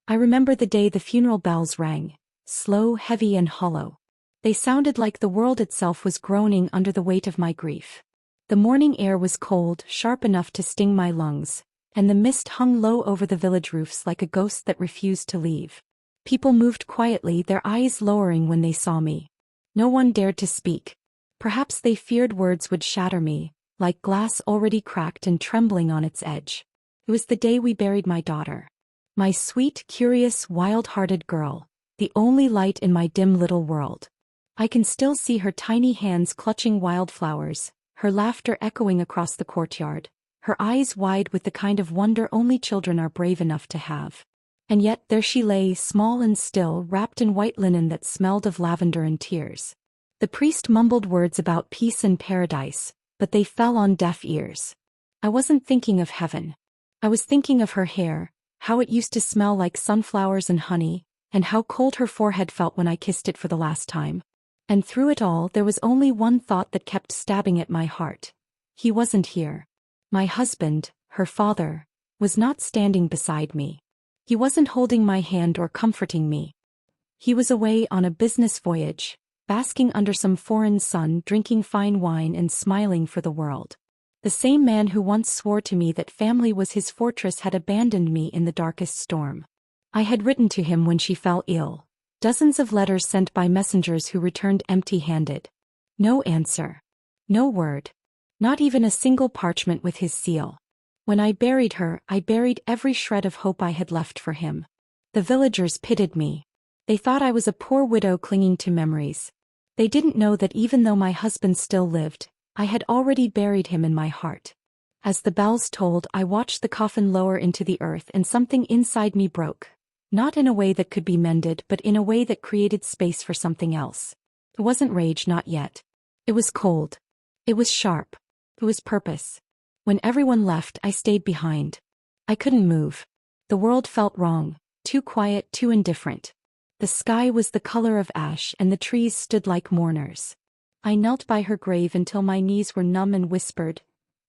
I remember the day the funeral bells rang, slow, heavy and hollow. They sounded like the world itself was groaning under the weight of my grief. The morning air was cold, sharp enough to sting my lungs, and the mist hung low over the village roofs like a ghost that refused to leave. People moved quietly, their eyes lowering when they saw me. No one dared to speak. Perhaps they feared words would shatter me, like glass already cracked and trembling on its edge. It was the day we buried my daughter. My sweet, curious, wild-hearted girl, the only light in my dim little world. I can still see her tiny hands clutching wildflowers, her laughter echoing across the courtyard, her eyes wide with the kind of wonder only children are brave enough to have. And yet there she lay, small and still, wrapped in white linen that smelled of lavender and tears. The priest mumbled words about peace and paradise, but they fell on deaf ears. I wasn't thinking of heaven. I was thinking of her hair, how it used to smell like sunflowers and honey, and how cold her forehead felt when I kissed it for the last time. And through it all there was only one thought that kept stabbing at my heart. He wasn't here. My husband, her father, was not standing beside me. He wasn't holding my hand or comforting me. He was away on a business voyage, basking under some foreign sun, drinking fine wine and smiling for the world. The same man who once swore to me that family was his fortress had abandoned me in the darkest storm. I had written to him when she fell ill. Dozens of letters sent by messengers who returned empty-handed. No answer. No word. Not even a single parchment with his seal. When I buried her, I buried every shred of hope I had left for him. The villagers pitied me. They thought I was a poor widow clinging to memories. They didn't know that even though my husband still lived, I had already buried him in my heart. As the bells tolled, I watched the coffin lower into the earth and something inside me broke. Not in a way that could be mended, but in a way that created space for something else. It wasn't rage, not yet. It was cold. It was sharp. It was purpose. When everyone left, I stayed behind. I couldn't move. The world felt wrong, too quiet, too indifferent. The sky was the color of ash and the trees stood like mourners. I knelt by her grave until my knees were numb and whispered,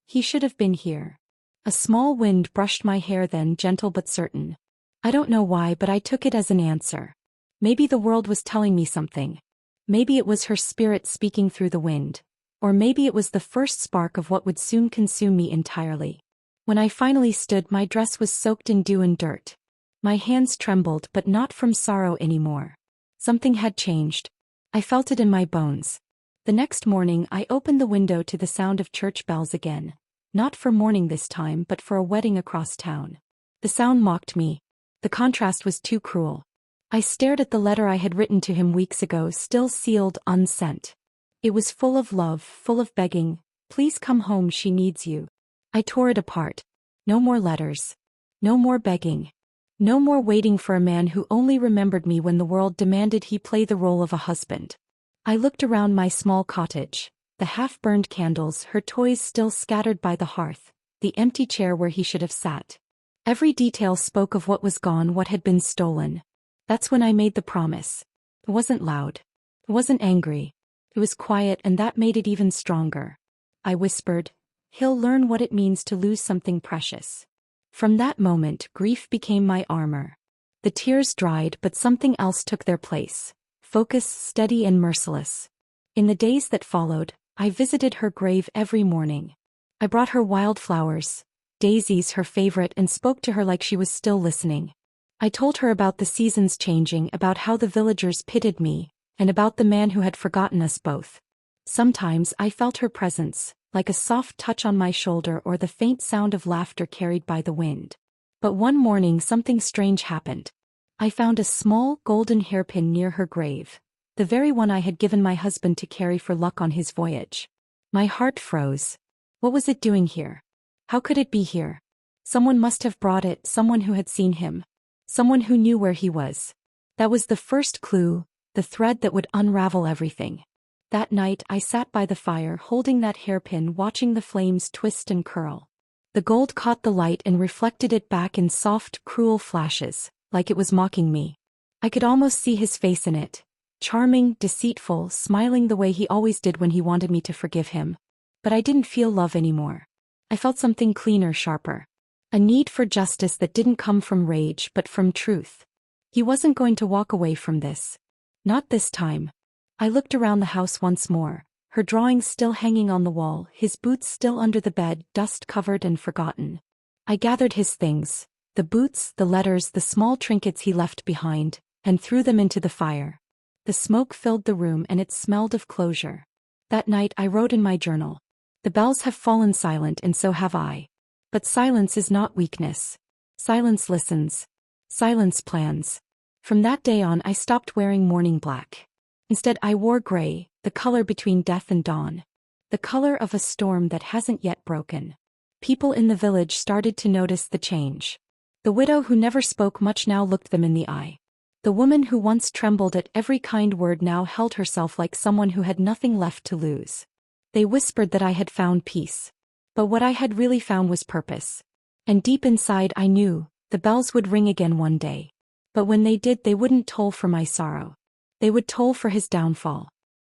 "He should have been here." A small wind brushed my hair then, gentle but certain. I don't know why, but I took it as an answer. Maybe the world was telling me something. Maybe it was her spirit speaking through the wind. Or maybe it was the first spark of what would soon consume me entirely. When I finally stood, my dress was soaked in dew and dirt. My hands trembled, but not from sorrow anymore. Something had changed. I felt it in my bones. The next morning I opened the window to the sound of church bells again. Not for mourning this time, but for a wedding across town. The sound mocked me. The contrast was too cruel. I stared at the letter I had written to him weeks ago, still sealed, unsent. It was full of love, full of begging, "Please come home, she needs you." I tore it apart. No more letters. No more begging. No more waiting for a man who only remembered me when the world demanded he play the role of a husband. I looked around my small cottage, the half-burned candles, her toys still scattered by the hearth, the empty chair where he should have sat. Every detail spoke of what was gone, what had been stolen. That's when I made the promise. It wasn't loud. It wasn't angry. It was quiet, and that made it even stronger. I whispered, "He'll learn what it means to lose something precious." From that moment, grief became my armor. The tears dried, but something else took their place. Focus, steady and merciless. In the days that followed, I visited her grave every morning. I brought her wildflowers, daisies her favorite, and spoke to her like she was still listening. I told her about the seasons changing, about how the villagers pitied me, and about the man who had forgotten us both. Sometimes I felt her presence, like a soft touch on my shoulder or the faint sound of laughter carried by the wind. But one morning something strange happened. I found a small, golden hairpin near her grave, the very one I had given my husband to carry for luck on his voyage. My heart froze. What was it doing here? How could it be here? Someone must have brought it, someone who had seen him. Someone who knew where he was. That was the first clue, the thread that would unravel everything. That night I sat by the fire holding that hairpin, watching the flames twist and curl. The gold caught the light and reflected it back in soft, cruel flashes, like it was mocking me. I could almost see his face in it. Charming, deceitful, smiling the way he always did when he wanted me to forgive him. But I didn't feel love anymore. I felt something cleaner, sharper. A need for justice that didn't come from rage but from truth. He wasn't going to walk away from this. Not this time. I looked around the house once more, her drawings still hanging on the wall, his boots still under the bed, dust-covered and forgotten. I gathered his things, the boots, the letters, the small trinkets he left behind, and threw them into the fire. The smoke filled the room and it smelled of closure. That night I wrote in my journal. The bells have fallen silent and so have I. But silence is not weakness. Silence listens. Silence plans. From that day on I stopped wearing mourning black. Instead I wore gray, the color between death and dawn. The color of a storm that hasn't yet broken. People in the village started to notice the change. The widow who never spoke much now looked them in the eye. The woman who once trembled at every kind word now held herself like someone who had nothing left to lose. They whispered that I had found peace. But what I had really found was purpose. And deep inside I knew, the bells would ring again one day. But when they did they wouldn't toll for my sorrow. They would toll for his downfall.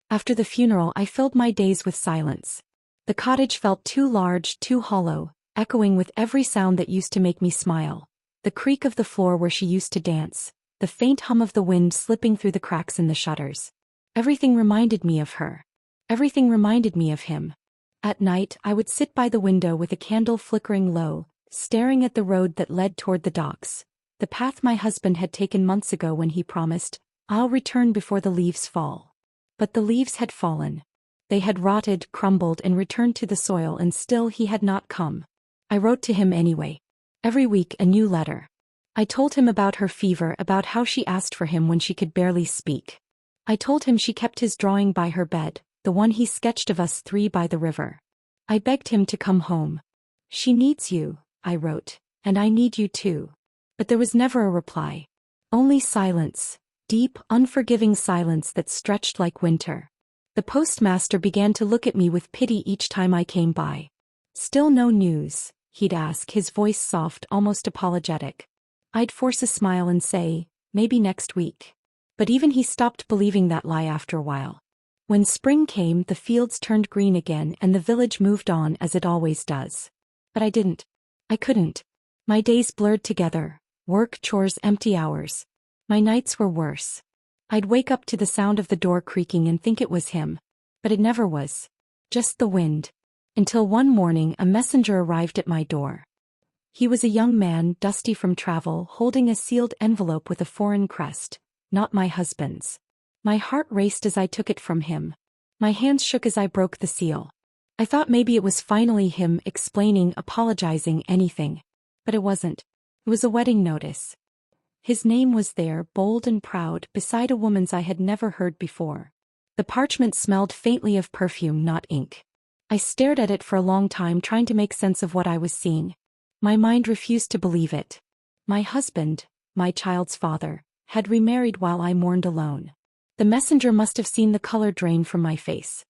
After the funeral I filled my days with silence. The cottage felt too large, too hollow, echoing with every sound that used to make me smile. The creak of the floor where she used to dance. The faint hum of the wind slipping through the cracks in the shutters. Everything reminded me of her. Everything reminded me of him. At night I would sit by the window with a candle flickering low, staring at the road that led toward the docks. The path my husband had taken months ago when he promised, "I'll return before the leaves fall." But the leaves had fallen. They had rotted, crumbled and returned to the soil and still he had not come. I wrote to him anyway. Every week a new letter. I told him about her fever, about how she asked for him when she could barely speak. I told him she kept his drawing by her bed, the one he sketched of us three by the river. I begged him to come home. "She needs you," I wrote, "and I need you too." But there was never a reply. Only silence, deep, unforgiving silence that stretched like winter. The postmaster began to look at me with pity each time I came by. "Still no news?" he'd ask, his voice soft, almost apologetic. I'd force a smile and say, "Maybe next week." But even he stopped believing that lie after a while. When spring came, the fields turned green again and the village moved on as it always does. But I didn't. I couldn't. My days blurred together. Work, chores, empty hours. My nights were worse. I'd wake up to the sound of the door creaking and think it was him. But it never was. Just the wind. Until one morning a messenger arrived at my door. He was a young man, dusty from travel, holding a sealed envelope with a foreign crest, not my husband's. My heart raced as I took it from him. My hands shook as I broke the seal. I thought maybe it was finally him, explaining, apologizing, anything. But it wasn't. It was a wedding notice. His name was there, bold and proud, beside a woman's I had never heard before. The parchment smelled faintly of perfume, not ink. I stared at it for a long time, trying to make sense of what I was seeing. My mind refused to believe it. My husband, my child's father, had remarried while I mourned alone. The messenger must have seen the color drain from my face.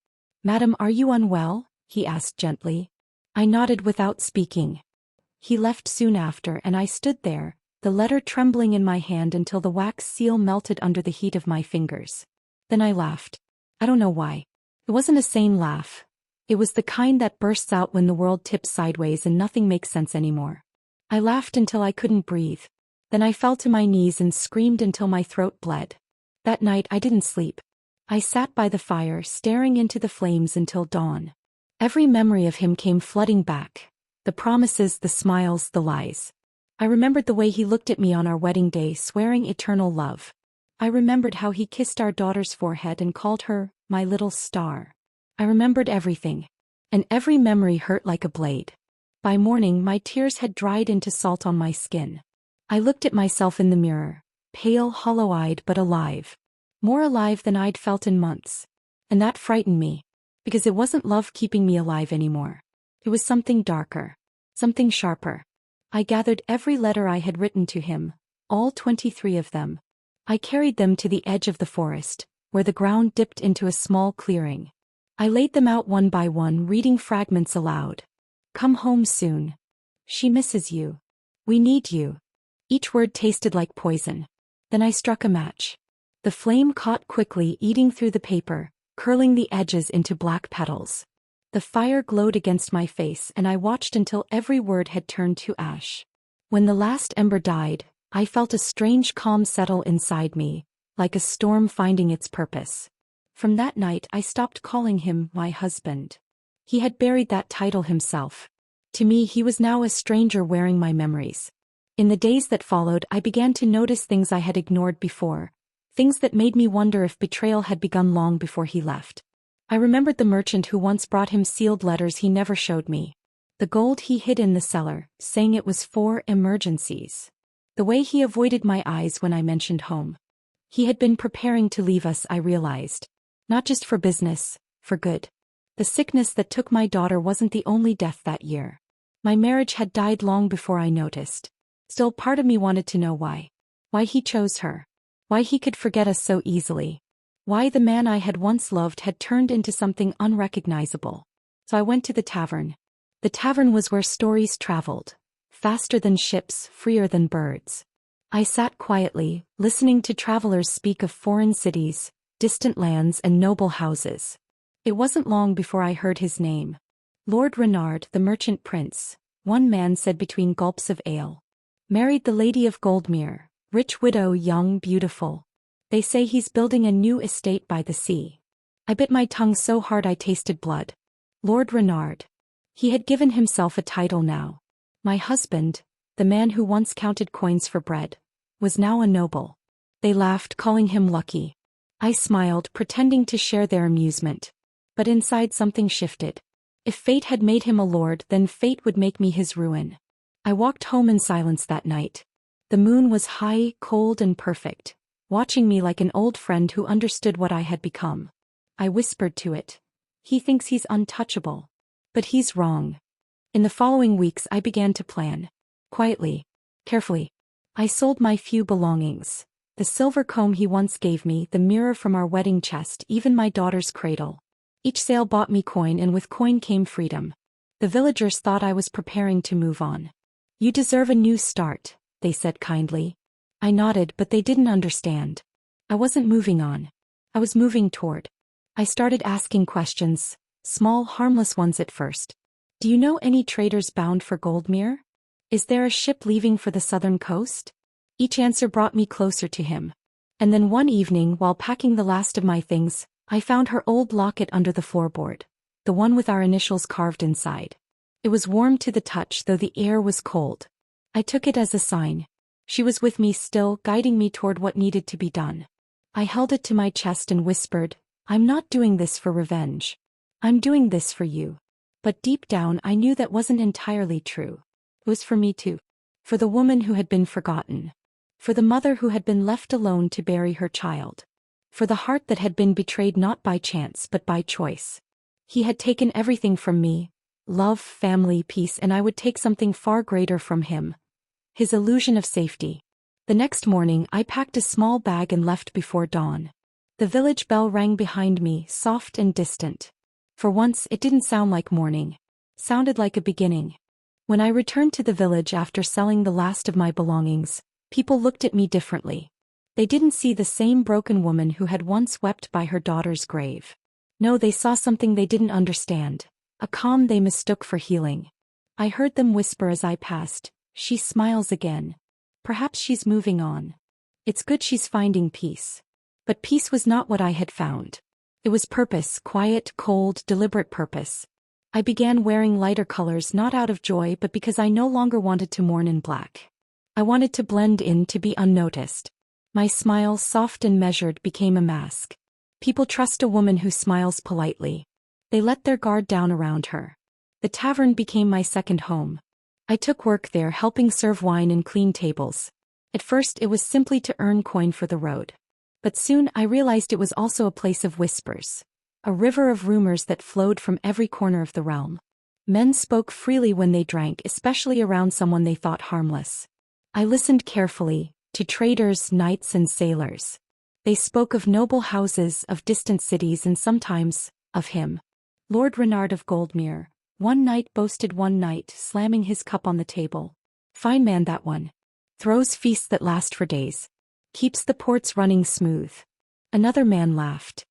"Madam, are you unwell?" he asked gently. I nodded without speaking. He left soon after and I stood there, the letter trembling in my hand until the wax seal melted under the heat of my fingers. Then I laughed. I don't know why. It wasn't a sane laugh. It was the kind that bursts out when the world tips sideways and nothing makes sense anymore. I laughed until I couldn't breathe. Then I fell to my knees and screamed until my throat bled. That night I didn't sleep. I sat by the fire, staring into the flames until dawn. Every memory of him came flooding back. The promises, the smiles, the lies. I remembered the way he looked at me on our wedding day, swearing eternal love. I remembered how he kissed our daughter's forehead and called her, "my little star." I remembered everything. And every memory hurt like a blade. By morning my tears had dried into salt on my skin. I looked at myself in the mirror, pale, hollow-eyed but alive. More alive than I'd felt in months. And that frightened me. Because it wasn't love keeping me alive anymore. It was something darker. Something sharper. I gathered every letter I had written to him, all 23 of them. I carried them to the edge of the forest, where the ground dipped into a small clearing. I laid them out one by one, reading fragments aloud. "Come home soon. She misses you. We need you." Each word tasted like poison. Then I struck a match. The flame caught quickly, eating through the paper, curling the edges into black petals. The fire glowed against my face and I watched until every word had turned to ash. When the last ember died, I felt a strange calm settle inside me, like a storm finding its purpose. From that night I stopped calling him my husband. He had buried that title himself. To me he was now a stranger wearing my memories. In the days that followed I began to notice things I had ignored before, things that made me wonder if betrayal had begun long before he left. I remembered the merchant who once brought him sealed letters he never showed me. The gold he hid in the cellar, saying it was for emergencies. The way he avoided my eyes when I mentioned home. He had been preparing to leave us, I realized. Not just for business, for good. The sickness that took my daughter wasn't the only death that year. My marriage had died long before I noticed. Still, part of me wanted to know why. Why he chose her. Why he could forget us so easily. Why the man I had once loved had turned into something unrecognizable. So I went to the tavern. The tavern was where stories traveled. Faster than ships, freer than birds. I sat quietly, listening to travelers speak of foreign cities, distant lands and noble houses. It wasn't long before I heard his name. Lord Renard, the merchant prince, one man said between gulps of ale. Married the Lady of Goldmere, rich widow, young, beautiful. They say he's building a new estate by the sea. I bit my tongue so hard I tasted blood. Lord Renard. He had given himself a title now. My husband, the man who once counted coins for bread, was now a noble. They laughed, calling him lucky. I smiled, pretending to share their amusement. But inside something shifted. If fate had made him a lord, then fate would make me his ruin. I walked home in silence that night. The moon was high, cold and perfect, watching me like an old friend who understood what I had become. I whispered to it. He thinks he's untouchable. But he's wrong. In the following weeks I began to plan. Quietly. Carefully. I sold my few belongings. The silver comb he once gave me, the mirror from our wedding chest, even my daughter's cradle. Each sale bought me coin, and with coin came freedom. The villagers thought I was preparing to move on. You deserve a new start, they said kindly. I nodded, but they didn't understand. I wasn't moving on. I was moving toward. I started asking questions, small, harmless ones at first. Do you know any traders bound for Goldmere? Is there a ship leaving for the southern coast? Each answer brought me closer to him. And then one evening, while packing the last of my things, I found her old locket under the floorboard, the one with our initials carved inside. It was warm to the touch, though the air was cold. I took it as a sign. She was with me still, guiding me toward what needed to be done. I held it to my chest and whispered, I'm not doing this for revenge. I'm doing this for you. But deep down I knew that wasn't entirely true. It was for me too. For the woman who had been forgotten. For the mother who had been left alone to bury her child. For the heart that had been betrayed not by chance but by choice. He had taken everything from me. Love, family, peace, and I would take something far greater from him. His illusion of safety. The next morning I packed a small bag and left before dawn. The village bell rang behind me, soft and distant. For once it didn't sound like morning. Sounded like a beginning. When I returned to the village after selling the last of my belongings, people looked at me differently. They didn't see the same broken woman who had once wept by her daughter's grave. No, they saw something they didn't understand. A calm they mistook for healing. I heard them whisper as I passed, she smiles again. Perhaps she's moving on. It's good she's finding peace. But peace was not what I had found. It was purpose, quiet, cold, deliberate purpose. I began wearing lighter colors not out of joy but because I no longer wanted to mourn in black. I wanted to blend in, to be unnoticed. My smile, soft and measured, became a mask. People trust a woman who smiles politely. They let their guard down around her. The tavern became my second home. I took work there, helping serve wine and clean tables. At first it was simply to earn coin for the road. But soon I realized it was also a place of whispers. A river of rumors that flowed from every corner of the realm. Men spoke freely when they drank, especially around someone they thought harmless. I listened carefully, to traders, knights and sailors. They spoke of noble houses, of distant cities and sometimes, of him. Lord Renard of Goldmere, one knight boasted one night, slamming his cup on the table. Fine man that one. Throws feasts that last for days. Keeps the ports running smooth. Another man laughed.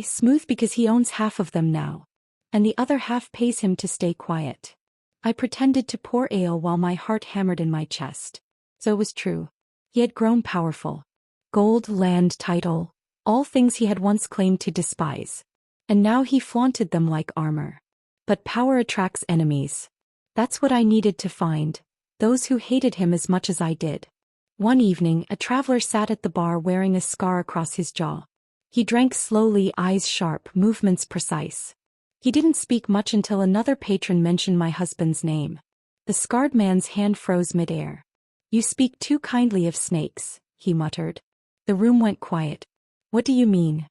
Smooth because he owns half of them now. And the other half pays him to stay quiet. I pretended to pour ale while my heart hammered in my chest. So it was true. He had grown powerful. Gold, land, title, all things he had once claimed to despise. And now he flaunted them like armor. But power attracts enemies. That's what I needed to find, those who hated him as much as I did. One evening, a traveler sat at the bar wearing a scar across his jaw. He drank slowly, eyes sharp, movements precise. He didn't speak much until another patron mentioned my husband's name. The scarred man's hand froze mid-air. "You speak too kindly of snakes," he muttered. The room went quiet. "What do you mean?"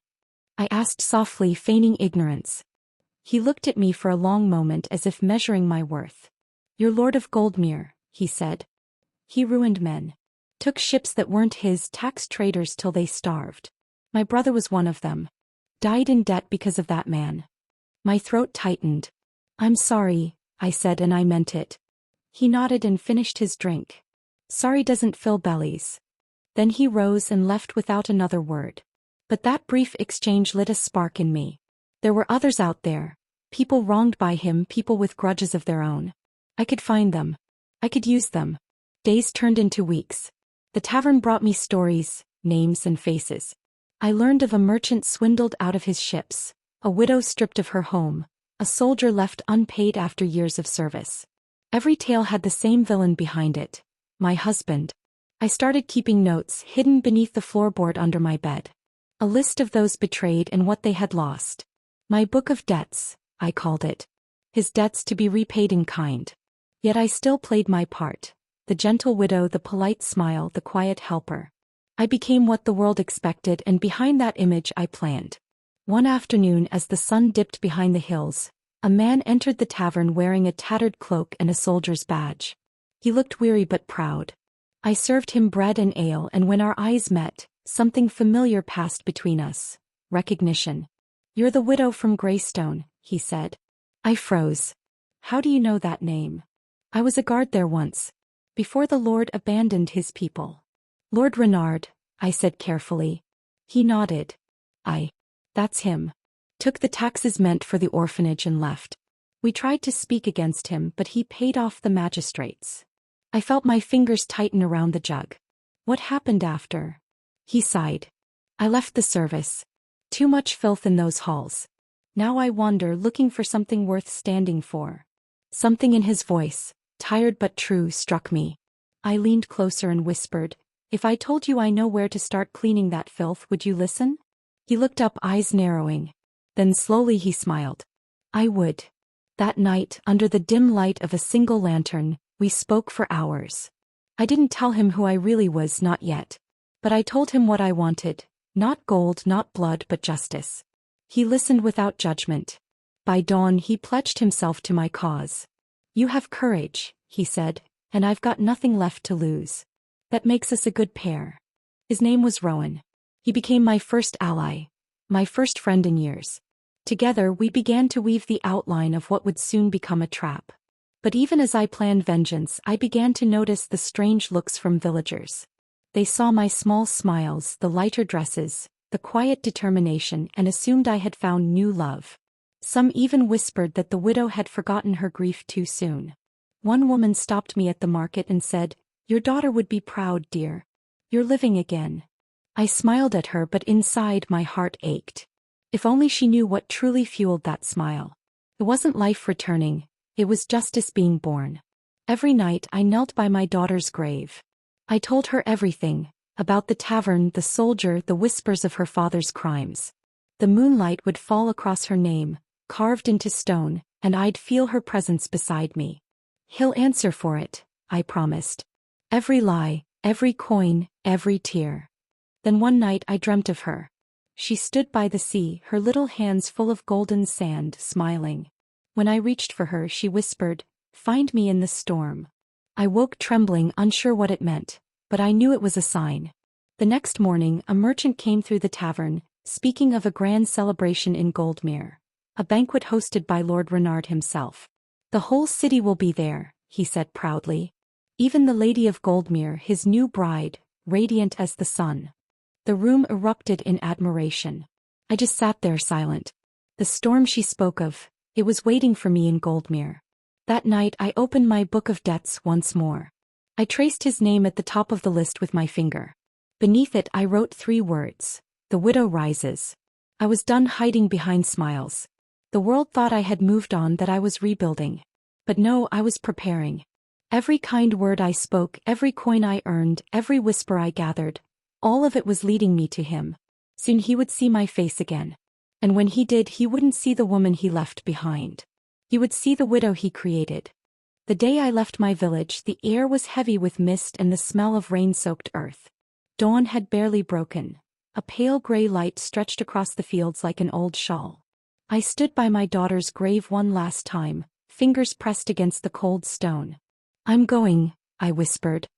I asked softly, feigning ignorance. He looked at me for a long moment as if measuring my worth. "You're Lord of Goldmere," he said. "He ruined men. Took ships that weren't his, taxed traders till they starved. My brother was one of them. Died in debt because of that man." My throat tightened. "I'm sorry," I said, and I meant it. He nodded and finished his drink. "Sorry doesn't fill bellies." Then he rose and left without another word. But that brief exchange lit a spark in me. There were others out there. People wronged by him, people with grudges of their own. I could find them. I could use them. Days turned into weeks. The tavern brought me stories, names and faces. I learned of a merchant swindled out of his ships, a widow stripped of her home, a soldier left unpaid after years of service. Every tale had the same villain behind it: my husband. I started keeping notes hidden beneath the floorboard under my bed. A list of those betrayed and what they had lost. My book of debts, I called it. His debts to be repaid in kind. Yet I still played my part. The gentle widow, the polite smile, the quiet helper. I became what the world expected, and behind that image I planned. One afternoon, as the sun dipped behind the hills, a man entered the tavern wearing a tattered cloak and a soldier's badge. He looked weary but proud. I served him bread and ale, and when our eyes met, something familiar passed between us. Recognition. "You're the widow from Greystone," he said. I froze. "How do you know that name?" "I was a guard there once. Before the Lord abandoned his people." "Lord Renard," I said carefully. He nodded. That's him. Took the taxes meant for the orphanage and left. We tried to speak against him, but he paid off the magistrates." I felt my fingers tighten around the jug. "What happened after?" He sighed. "I left the service. Too much filth in those halls. Now I wander looking for something worth standing for." Something in his voice, tired but true, struck me. I leaned closer and whispered, "If I told you I know where to start cleaning that filth, would you listen?" He looked up, eyes narrowing. Then slowly he smiled. "I would." That night, under the dim light of a single lantern, we spoke for hours. I didn't tell him who I really was, not yet. But I told him what I wanted. Not gold, not blood, but justice. He listened without judgment. By dawn he pledged himself to my cause. "You have courage," he said, "and I've got nothing left to lose. That makes us a good pair." His name was Rowan. He became my first ally. My first friend in years. Together we began to weave the outline of what would soon become a trap. But even as I planned vengeance, I began to notice the strange looks from villagers. They saw my small smiles, the lighter dresses, the quiet determination, and assumed I had found new love. Some even whispered that the widow had forgotten her grief too soon. One woman stopped me at the market and said, "Your daughter would be proud, dear. You're living again." I smiled at her, but inside my heart ached. If only she knew what truly fueled that smile. It wasn't life returning, it was justice being born. Every night I knelt by my daughter's grave. I told her everything, about the tavern, the soldier, the whispers of her father's crimes. The moonlight would fall across her name, carved into stone, and I'd feel her presence beside me. "He'll answer for it," I promised. "Every lie, every coin, every tear." Then one night I dreamt of her. She stood by the sea, her little hands full of golden sand, smiling. When I reached for her, she whispered, "Find me in the storm." I woke trembling, unsure what it meant, but I knew it was a sign. The next morning, a merchant came through the tavern, speaking of a grand celebration in Goldmere, a banquet hosted by Lord Renard himself. "The whole city will be there," he said proudly. "Even the Lady of Goldmere, his new bride, radiant as the sun." The room erupted in admiration. I just sat there silent. The storm she spoke of, it was waiting for me in Goldmere. That night I opened my book of debts once more. I I traced his name at the top of the list with my finger. Beneath it I wrote 3 words. The widow rises. I was done hiding behind smiles. The world thought I had moved on, that I was rebuilding. But no, I was preparing. Every kind word I spoke, every coin I earned, every whisper I gathered, all of it was leading me to him. Soon he would see my face again. And when he did, he wouldn't see the woman he left behind. He would see the widow he created. The day I left my village, the air was heavy with mist and the smell of rain-soaked earth. Dawn had barely broken. A pale gray light stretched across the fields like an old shawl. I stood by my daughter's grave one last time, fingers pressed against the cold stone. "I'm going," I whispered.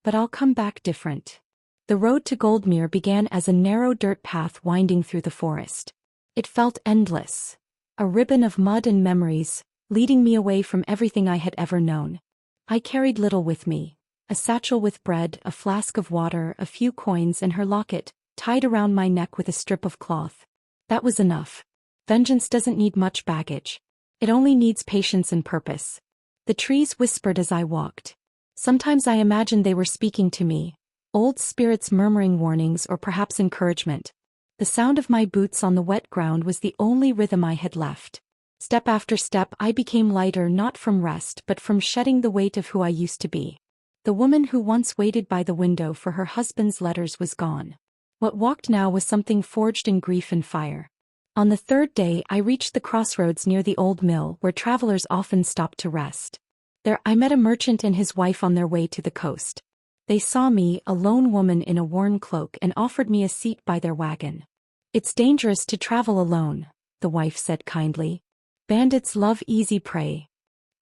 "But I'll come back different." The road to Goldmere began as a narrow dirt path winding through the forest. It felt endless. A ribbon of mud and memories, leading me away from everything I had ever known. I carried little with me. A satchel with bread, a flask of water, a few coins, and her locket, tied around my neck with a strip of cloth. That was enough. Vengeance doesn't need much baggage. It only needs patience and purpose. The trees whispered as I walked. Sometimes I imagined they were speaking to me, old spirits murmuring warnings or perhaps encouragement. The sound of my boots on the wet ground was the only rhythm I had left. Step after step I became lighter, not from rest but from shedding the weight of who I used to be. The woman who once waited by the window for her husband's letters was gone. What walked now was something forged in grief and fire. On the 3rd day I reached the crossroads near the old mill where travelers often stopped to rest. There I met a merchant and his wife on their way to the coast. They saw me, a lone woman in a worn cloak, and offered me a seat by their wagon. "It's dangerous to travel alone," the wife said kindly. "Bandits love easy prey."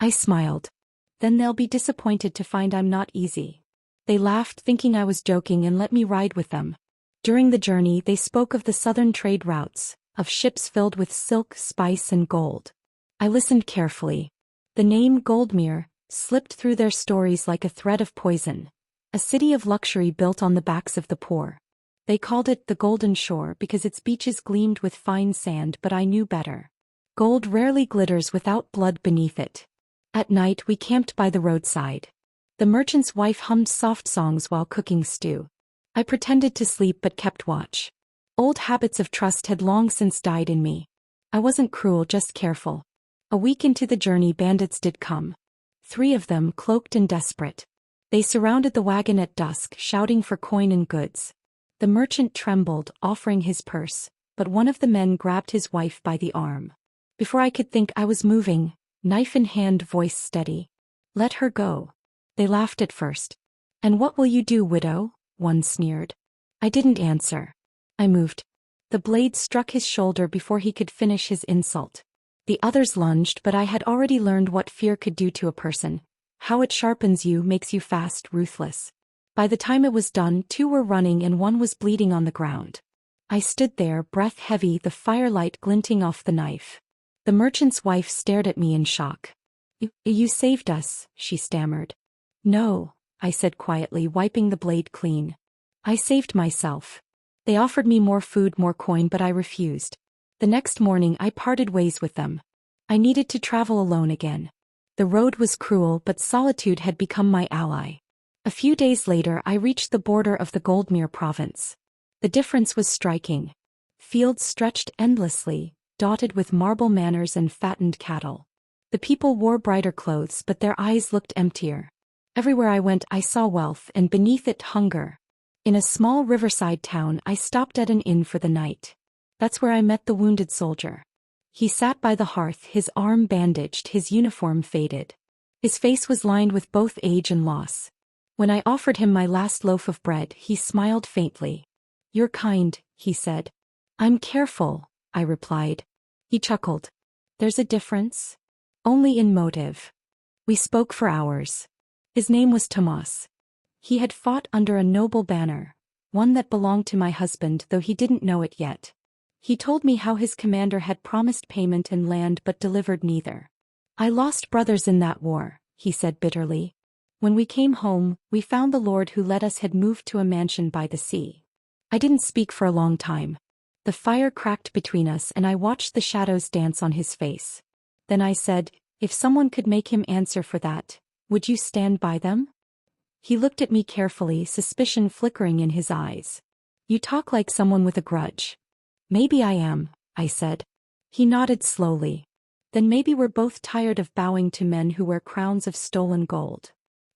I smiled. "Then they'll be disappointed to find I'm not easy." They laughed, thinking I was joking, and let me ride with them. During the journey they spoke of the southern trade routes, of ships filled with silk, spice, and gold. I listened carefully. The name Goldmere slipped through their stories like a thread of poison. A city of luxury built on the backs of the poor. They called it the Golden Shore because its beaches gleamed with fine sand, but I knew better. Gold rarely glitters without blood beneath it. At night we camped by the roadside. The merchant's wife hummed soft songs while cooking stew. I pretended to sleep but kept watch. Old habits of trust had long since died in me. I wasn't cruel, just careful. A week into the journey bandits did come. 3 of them, cloaked and desperate. They surrounded the wagon at dusk, shouting for coin and goods. The merchant trembled, offering his purse, but one of the men grabbed his wife by the arm. Before I could think, I was moving, knife in hand, voice steady. "Let her go." They laughed at first. "And what will you do, widow?" one sneered. I didn't answer. I moved. The blade struck his shoulder before he could finish his insult. The others lunged, but I had already learned what fear could do to a person. How it sharpens you, makes you fast, ruthless. By the time it was done, 2 were running and 1 was bleeding on the ground. I stood there, breath heavy, the firelight glinting off the knife. The merchant's wife stared at me in shock. You saved us," she stammered. "No," I said quietly, wiping the blade clean. "I saved myself." They offered me more food, more coin, but I refused. The next morning I parted ways with them. I needed to travel alone again. The road was cruel, but solitude had become my ally. A few days later I reached the border of the Goldmere province. The difference was striking. Fields stretched endlessly, dotted with marble manors and fattened cattle. The people wore brighter clothes, but their eyes looked emptier. Everywhere I went I saw wealth, and beneath it hunger. In a small riverside town I stopped at an inn for the night. That's where I met the wounded soldier. He sat by the hearth, his arm bandaged, his uniform faded. His face was lined with both age and loss. When I offered him my last loaf of bread, he smiled faintly. "You're kind," he said. "I'm careful," I replied. He chuckled. "There's a difference?" "Only in motive." We spoke for hours. His name was Tomas. He had fought under a noble banner, one that belonged to my husband, though he didn't know it yet. He told me how his commander had promised payment and land but delivered neither. "I lost brothers in that war," he said bitterly. "When we came home, we found the lord who led us had moved to a mansion by the sea." I didn't speak for a long time. The fire cracked between us and I watched the shadows dance on his face. Then I said, "If someone could make him answer for that, would you stand by them?" He looked at me carefully, suspicion flickering in his eyes. You talk like someone with a grudge. Maybe I am, I said. He nodded slowly. Then maybe we're both tired of bowing to men who wear crowns of stolen gold.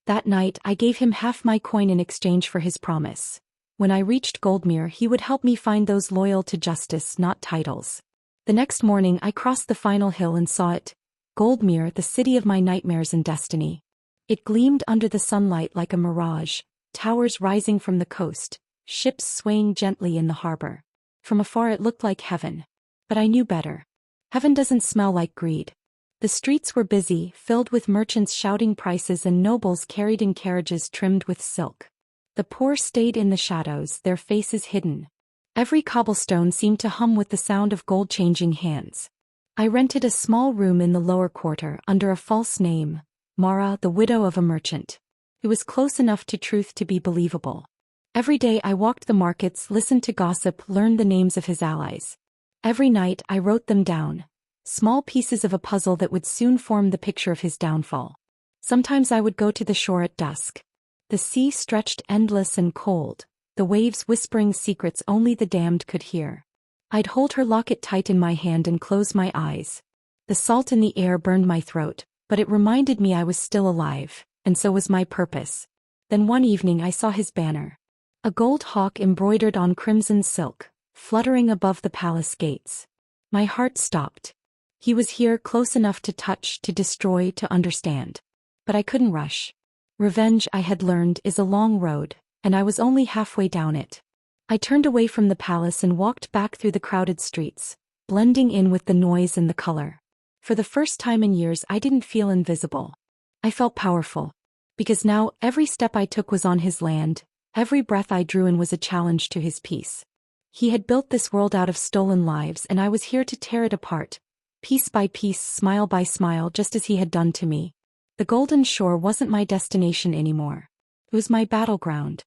That night I gave him half my coin in exchange for his promise. When I reached Goldmere, he would help me find those loyal to justice, not titles. The next morning I crossed the final hill and saw it. Goldmere, the city of my nightmares and destiny. It gleamed under the sunlight like a mirage, towers rising from the coast, ships swaying gently in the harbor. From afar it looked like heaven. But I knew better. Heaven doesn't smell like greed. The streets were busy, filled with merchants shouting prices and nobles carried in carriages trimmed with silk. The poor stayed in the shadows, their faces hidden. Every cobblestone seemed to hum with the sound of gold changing hands. I rented a small room in the lower quarter under a false name, Mara, the widow of a merchant. It was close enough to truth to be believable. Every day I walked the markets, listened to gossip, learned the names of his allies. Every night I wrote them down. Small pieces of a puzzle that would soon form the picture of his downfall. Sometimes I would go to the shore at dusk. The sea stretched endless and cold, the waves whispering secrets only the damned could hear. I'd hold her locket tight in my hand and close my eyes. The salt in the air burned my throat, but it reminded me I was still alive, and so was my purpose. Then one evening I saw his banner. A gold hawk embroidered on crimson silk, fluttering above the palace gates. My heart stopped. He was here, close enough to touch, to destroy, to understand. But I couldn't rush. Revenge, I had learned, is a long road, and I was only halfway down it. I turned away from the palace and walked back through the crowded streets, blending in with the noise and the color. For the first time in years I didn't feel invisible. I felt powerful. Because now every step I took was on his land, every breath I drew in was a challenge to his peace. He had built this world out of stolen lives and I was here to tear it apart. Piece by piece, smile by smile, just as he had done to me. The Golden Shore wasn't my destination anymore. It was my battleground.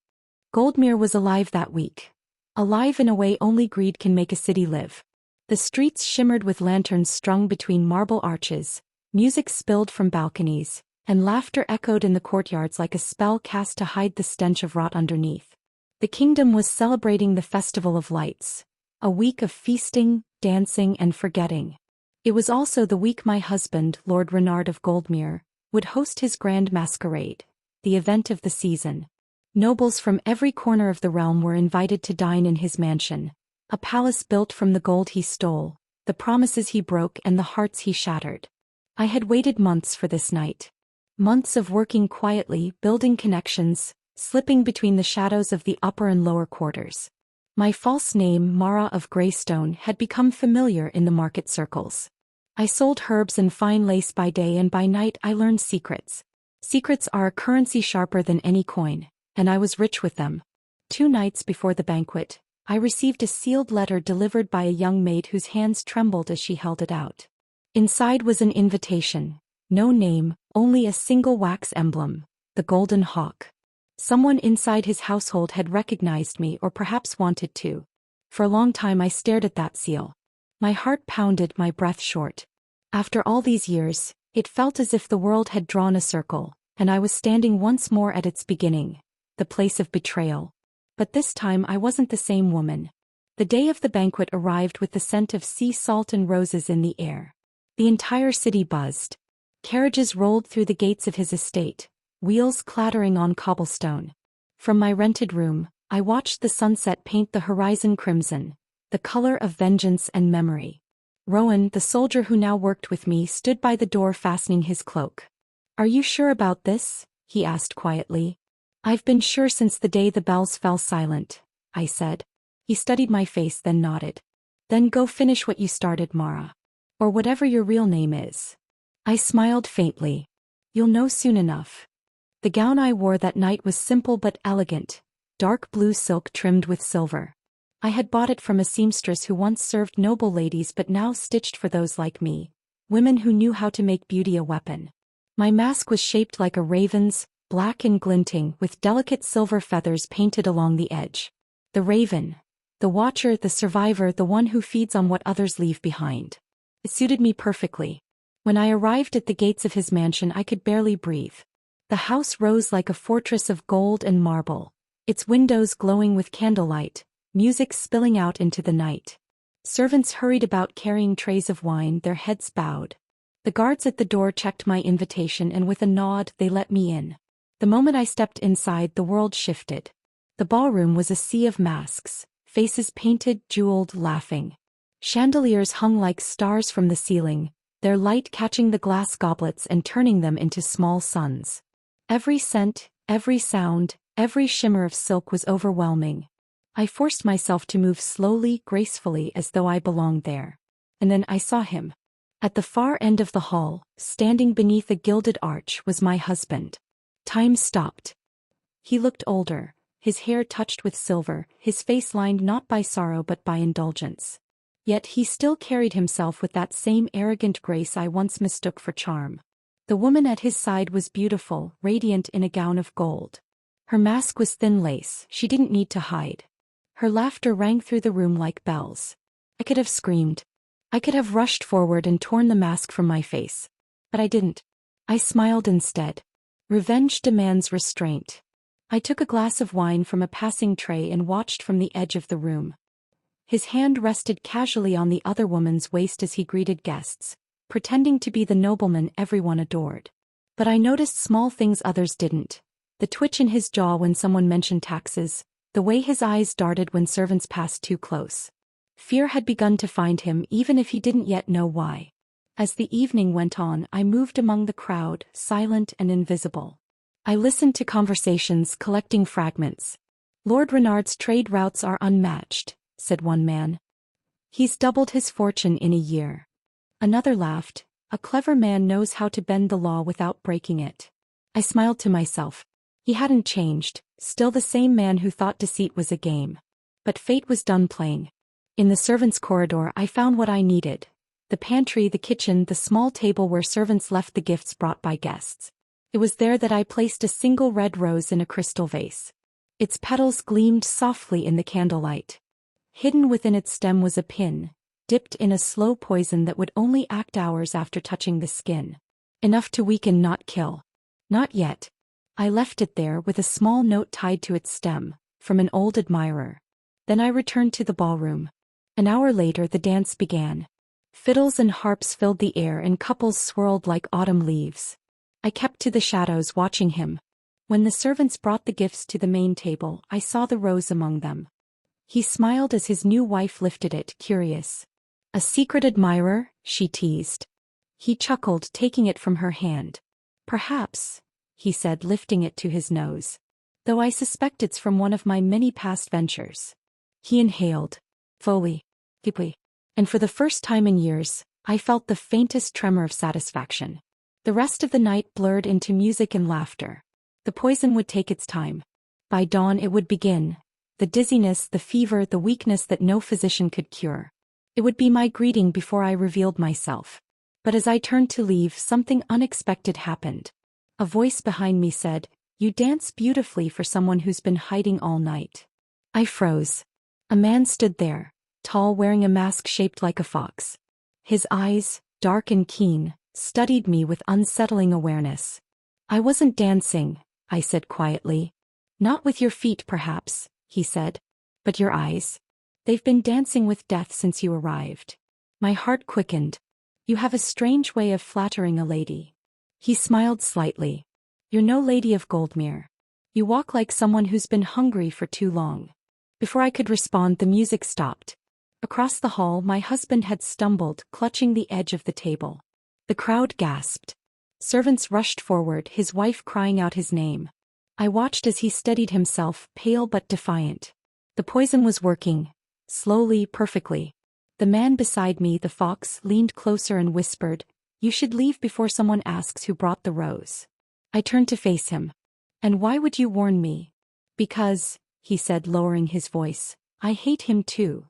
Goldmere was alive that week. Alive in a way only greed can make a city live. The streets shimmered with lanterns strung between marble arches, music spilled from balconies, and laughter echoed in the courtyards like a spell cast to hide the stench of rot underneath. The kingdom was celebrating the Festival of Lights, a week of feasting, dancing, and forgetting. It was also the week my husband, Lord Renard of Goldmere, would host his grand masquerade, the event of the season. Nobles from every corner of the realm were invited to dine in his mansion, a palace built from the gold he stole, the promises he broke and the hearts he shattered. I had waited months for this night. Months of working quietly, building connections, slipping between the shadows of the upper and lower quarters. My false name, Mara of Greystone, had become familiar in the market circles. I sold herbs and fine lace by day, and by night I learned secrets. Secrets are a currency sharper than any coin, and I was rich with them. 2 nights before the banquet, I received a sealed letter delivered by a young maid whose hands trembled as she held it out. Inside was an invitation. No name, only a single wax emblem, the golden hawk. Someone inside his household had recognized me, or perhaps wanted to. For a long time I stared at that seal. My heart pounded, my breath short. After all these years, it felt as if the world had drawn a circle, and I was standing once more at its beginning, the place of betrayal. But this time I wasn't the same woman. The day of the banquet arrived with the scent of sea salt and roses in the air. The entire city buzzed. Carriages rolled through the gates of his estate, wheels clattering on cobblestone. From my rented room, I watched the sunset paint the horizon crimson, the color of vengeance and memory. Rowan, the soldier who now worked with me, stood by the door fastening his cloak. "Are you sure about this?" he asked quietly. "I've been sure since the day the bells fell silent," I said. He studied my face, then nodded. "Then go finish what you started, Mara. Or whatever your real name is." I smiled faintly. "You'll know soon enough." The gown I wore that night was simple but elegant, dark blue silk trimmed with silver. I had bought it from a seamstress who once served noble ladies but now stitched for those like me, women who knew how to make beauty a weapon. My mask was shaped like a raven's, black and glinting, with delicate silver feathers painted along the edge. The raven. The watcher, the survivor, the one who feeds on what others leave behind. It suited me perfectly. When I arrived at the gates of his mansion I could barely breathe. The house rose like a fortress of gold and marble, its windows glowing with candlelight, music spilling out into the night. Servants hurried about carrying trays of wine, their heads bowed. The guards at the door checked my invitation and with a nod they let me in. The moment I stepped inside, the world shifted. The ballroom was a sea of masks, faces painted, jeweled, laughing. Chandeliers hung like stars from the ceiling, their light catching the glass goblets and turning them into small suns. Every scent, every sound, every shimmer of silk was overwhelming. I forced myself to move slowly, gracefully, as though I belonged there. And then I saw him. At the far end of the hall, standing beneath a gilded arch, was my husband. Time stopped. He looked older, his hair touched with silver, his face lined not by sorrow but by indulgence. Yet he still carried himself with that same arrogant grace I once mistook for charm. The woman at his side was beautiful, radiant in a gown of gold. Her mask was thin lace, she didn't need to hide. Her laughter rang through the room like bells. I could have screamed. I could have rushed forward and torn the mask from my face. But I didn't. I smiled instead. Revenge demands restraint. I took a glass of wine from a passing tray and watched from the edge of the room. His hand rested casually on the other woman's waist as he greeted guests, pretending to be the nobleman everyone adored. But I noticed small things others didn't. The twitch in his jaw when someone mentioned taxes, the way his eyes darted when servants passed too close. Fear had begun to find him even if he didn't yet know why. As the evening went on, I moved among the crowd, silent and invisible. I listened to conversations, collecting fragments. "Lord Renard's trade routes are unmatched," said one man. "He's doubled his fortune in a year." Another laughed. "A clever man knows how to bend the law without breaking it." I smiled to myself. He hadn't changed, still the same man who thought deceit was a game. But fate was done playing. In the servants' corridor I found what I needed. The pantry, the kitchen, the small table where servants left the gifts brought by guests. It was there that I placed a single red rose in a crystal vase. Its petals gleamed softly in the candlelight. Hidden within its stem was a pin, dipped in a slow poison that would only act hours after touching the skin. Enough to weaken, not kill. Not yet. I left it there with a small note tied to its stem, from an old admirer. Then I returned to the ballroom. An hour later the dance began. Fiddles and harps filled the air and couples swirled like autumn leaves. I kept to the shadows watching him. When the servants brought the gifts to the main table, I saw the rose among them. He smiled as his new wife lifted it, curious. "A secret admirer?" she teased. He chuckled, taking it from her hand. "Perhaps," he said, lifting it to his nose. "Though I suspect it's from one of my many past ventures." He inhaled. Fully. Deeply. And for the first time in years, I felt the faintest tremor of satisfaction. The rest of the night blurred into music and laughter. The poison would take its time. By dawn it would begin. The dizziness, the fever, the weakness that no physician could cure. It would be my greeting before I revealed myself. But as I turned to leave, something unexpected happened. A voice behind me said, "You dance beautifully for someone who's been hiding all night." I froze. A man stood there, tall, wearing a mask shaped like a fox. His eyes, dark and keen, studied me with unsettling awareness. "I wasn't dancing," I said quietly. "Not with your feet, perhaps," he said. "But your eyes. They've been dancing with death since you arrived." My heart quickened. "You have a strange way of flattering a lady." He smiled slightly. "You're no lady of Goldmere. You walk like someone who's been hungry for too long." Before I could respond, the music stopped. Across the hall, my husband had stumbled, clutching the edge of the table. The crowd gasped. Servants rushed forward, his wife crying out his name. I watched as he steadied himself, pale but defiant. The poison was working. Slowly, perfectly. The man beside me, the fox, leaned closer and whispered, "You should leave before someone asks who brought the rose." I turned to face him. "And why would you warn me?" "Because," he said, lowering his voice, "I hate him too."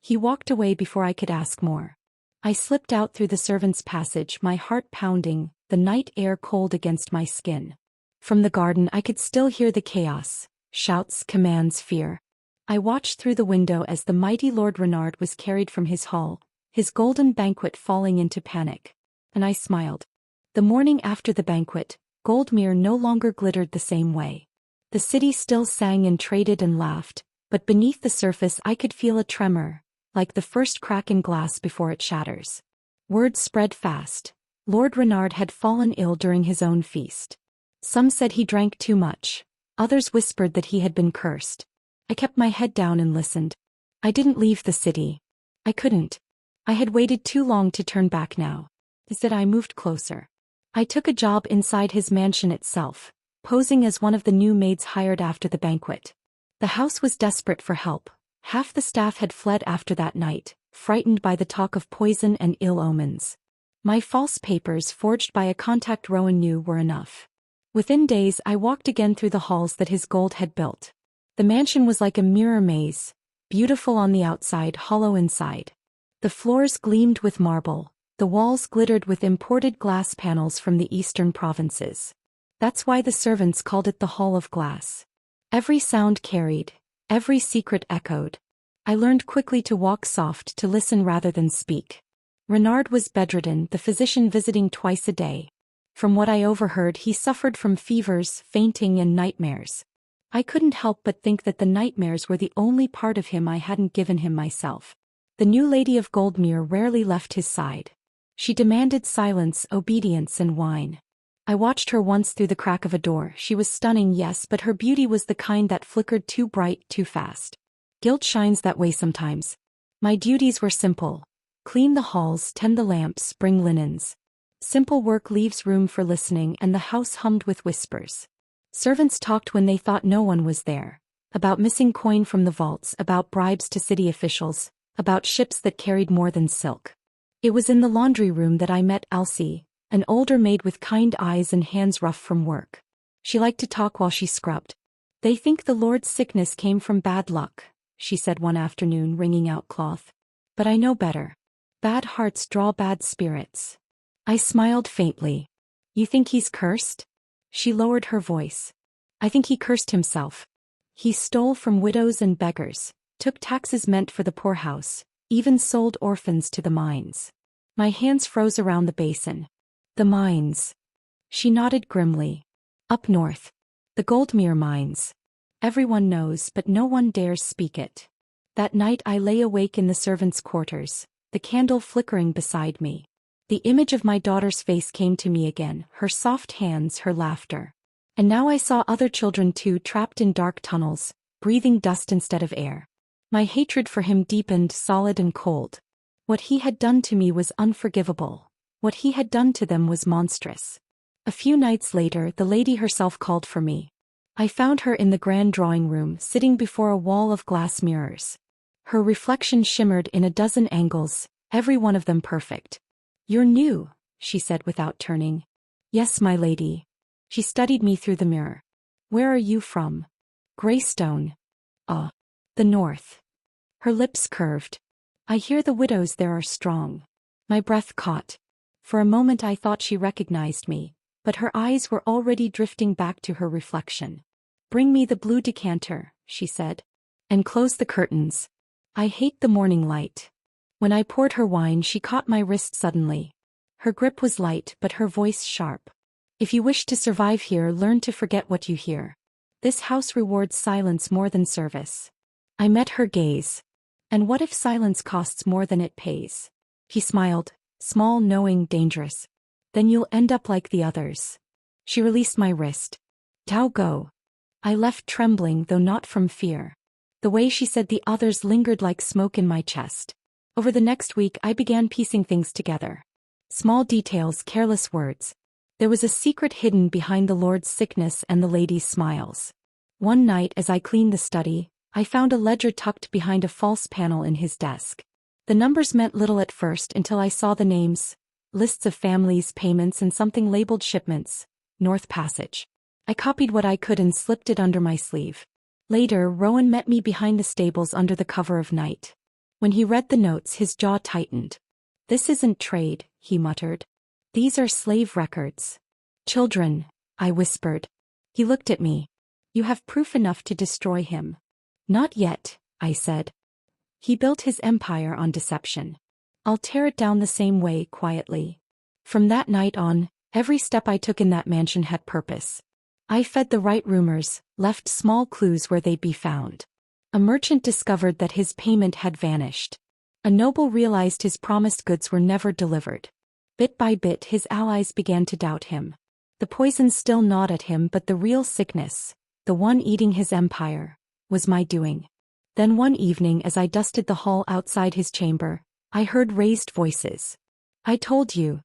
He walked away before I could ask more. I slipped out through the servants' passage, my heart pounding, the night air cold against my skin. From the garden I could still hear the chaos, shouts, commands, fear. I watched through the window as the mighty Lord Renard was carried from his hall, his golden banquet falling into panic. And I smiled. The morning after the banquet, Goldmere no longer glittered the same way. The city still sang and traded and laughed, but beneath the surface I could feel a tremor, like the first crack in glass before it shatters. Word spread fast. Lord Renard had fallen ill during his own feast. Some said he drank too much. Others whispered that he had been cursed. I kept my head down and listened. I didn't leave the city. I couldn't. I had waited too long to turn back now. Instead I moved closer. I took a job inside his mansion itself, posing as one of the new maids hired after the banquet. The house was desperate for help. Half the staff had fled after that night, frightened by the talk of poison and ill omens. My false papers forged by a contact Rowan knew were enough. Within days I walked again through the halls that his gold had built. The mansion was like a mirror maze, beautiful on the outside, hollow inside. The floors gleamed with marble, the walls glittered with imported glass panels from the eastern provinces. That's why the servants called it the Hall of Glass. Every sound carried, every secret echoed. I learned quickly to walk soft, to listen rather than speak. Renard was bedridden, the physician visiting twice a day. From what I overheard, he suffered from fevers, fainting, and nightmares. I couldn't help but think that the nightmares were the only part of him I hadn't given him myself. The new lady of Goldmere rarely left his side. She demanded silence, obedience, and wine. I watched her once through the crack of a door. She was stunning, yes, but her beauty was the kind that flickered too bright, too fast. Guilt shines that way sometimes. My duties were simple. Clean the halls, tend the lamps, bring linens. Simple work leaves room for listening, and the house hummed with whispers. Servants talked when they thought no one was there. About missing coin from the vaults, about bribes to city officials, about ships that carried more than silk. It was in the laundry room that I met Elsie, an older maid with kind eyes and hands rough from work. She liked to talk while she scrubbed. "They think the Lord's sickness came from bad luck," she said one afternoon, wringing out cloth. "But I know better. Bad hearts draw bad spirits." I smiled faintly. "You think he's cursed?" She lowered her voice. "I think he cursed himself. He stole from widows and beggars, took taxes meant for the poorhouse, even sold orphans to the mines." My hands froze around the basin. "The mines." She nodded grimly. "Up north. The Goldmere mines. Everyone knows, but no one dares speak it." That night I lay awake in the servants' quarters, the candle flickering beside me. The image of my daughter's face came to me again, her soft hands, her laughter. And now I saw other children too, trapped in dark tunnels, breathing dust instead of air. My hatred for him deepened, solid and cold. What he had done to me was unforgivable. What he had done to them was monstrous. A few nights later, the lady herself called for me. I found her in the grand drawing room, sitting before a wall of glass mirrors. Her reflection shimmered in a dozen angles, every one of them perfect. "You're new," she said without turning. "Yes, my lady." She studied me through the mirror. "Where are you from?" "Greystone." "Ah, the north." Her lips curved. "I hear the widows there are strong." My breath caught. For a moment I thought she recognized me, but her eyes were already drifting back to her reflection. "Bring me the blue decanter," she said. "And close the curtains. I hate the morning light." When I poured her wine, she caught my wrist suddenly. Her grip was light, but her voice sharp. "If you wish to survive here, learn to forget what you hear. This house rewards silence more than service." I met her gaze. "And what if silence costs more than it pays?" He smiled, small, knowing, dangerous. "Then you'll end up like the others." She released my wrist. "Now go." I left trembling, though not from fear. The way she said the others lingered like smoke in my chest. Over the next week I began piecing things together. Small details, careless words. There was a secret hidden behind the Lord's sickness and the lady's smiles. One night as I cleaned the study, I found a ledger tucked behind a false panel in his desk. The numbers meant little at first until I saw the names, lists of families, payments, and something labeled shipments, North Passage. I copied what I could and slipped it under my sleeve. Later, Rowan met me behind the stables under the cover of night. When he read the notes, his jaw tightened. "This isn't trade," he muttered. "These are slave records." "Children," I whispered. He looked at me. "You have proof enough to destroy him." "Not yet," I said. "He built his empire on deception. I'll tear it down the same way, quietly." From that night on, Every step I took in that mansion had purpose. I fed the right rumors, left small clues where they'd be found. A merchant discovered that his payment had vanished. A noble realized his promised goods were never delivered. Bit by bit his allies began to doubt him. The poison still gnawed at him, but the real sickness, the one eating his empire, was my doing. Then one evening as I dusted the hall outside his chamber, I heard raised voices. "I told you."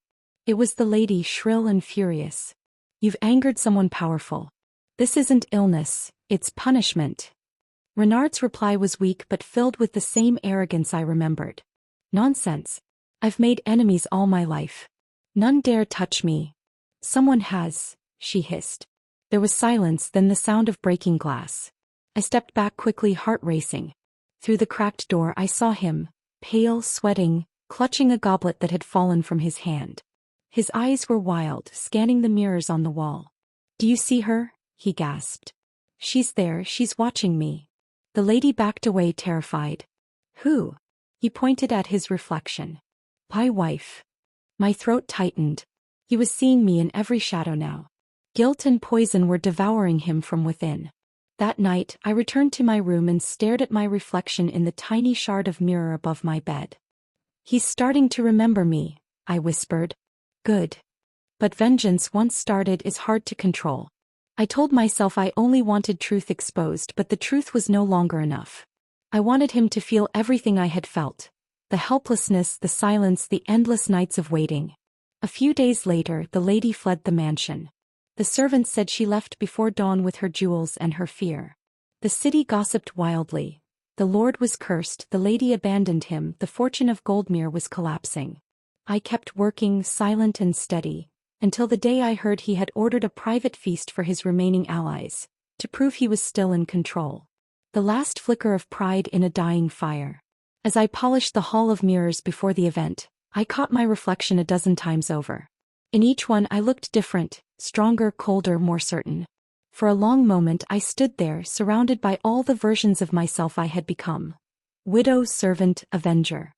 It was the lady, shrill and furious. "You've angered someone powerful. This isn't illness, it's punishment." Renard's reply was weak but filled with the same arrogance I remembered. "Nonsense. I've made enemies all my life. None dare touch me." "Someone has," she hissed. There was silence, then the sound of breaking glass. I stepped back quickly, heart racing. Through the cracked door I saw him, pale, sweating, clutching a goblet that had fallen from his hand. His eyes were wild, scanning the mirrors on the wall. "Do you see her?" he gasped. "She's there, she's watching me." The lady backed away, terrified. "Who?" He pointed at his reflection. "My wife." My throat tightened. He was seeing me in every shadow now. Guilt and poison were devouring him from within. That night, I returned to my room and stared at my reflection in the tiny shard of mirror above my bed. "He's starting to remember me," I whispered. "Good. But vengeance once started is hard to control." I told myself I only wanted truth exposed, but the truth was no longer enough. I wanted him to feel everything I had felt. The helplessness, the silence, the endless nights of waiting. A few days later, the lady fled the mansion. The servants said she left before dawn with her jewels and her fear. The city gossiped wildly. The lord was cursed, the lady abandoned him, the fortune of Goldmere was collapsing. I kept working, silent and steady, until the day I heard he had ordered a private feast for his remaining allies, to prove he was still in control. The last flicker of pride in a dying fire. As I polished the hall of mirrors before the event, I caught my reflection a dozen times over. In each one I looked different, stronger, colder, more certain. For a long moment I stood there, surrounded by all the versions of myself I had become. Widow, servant, avenger.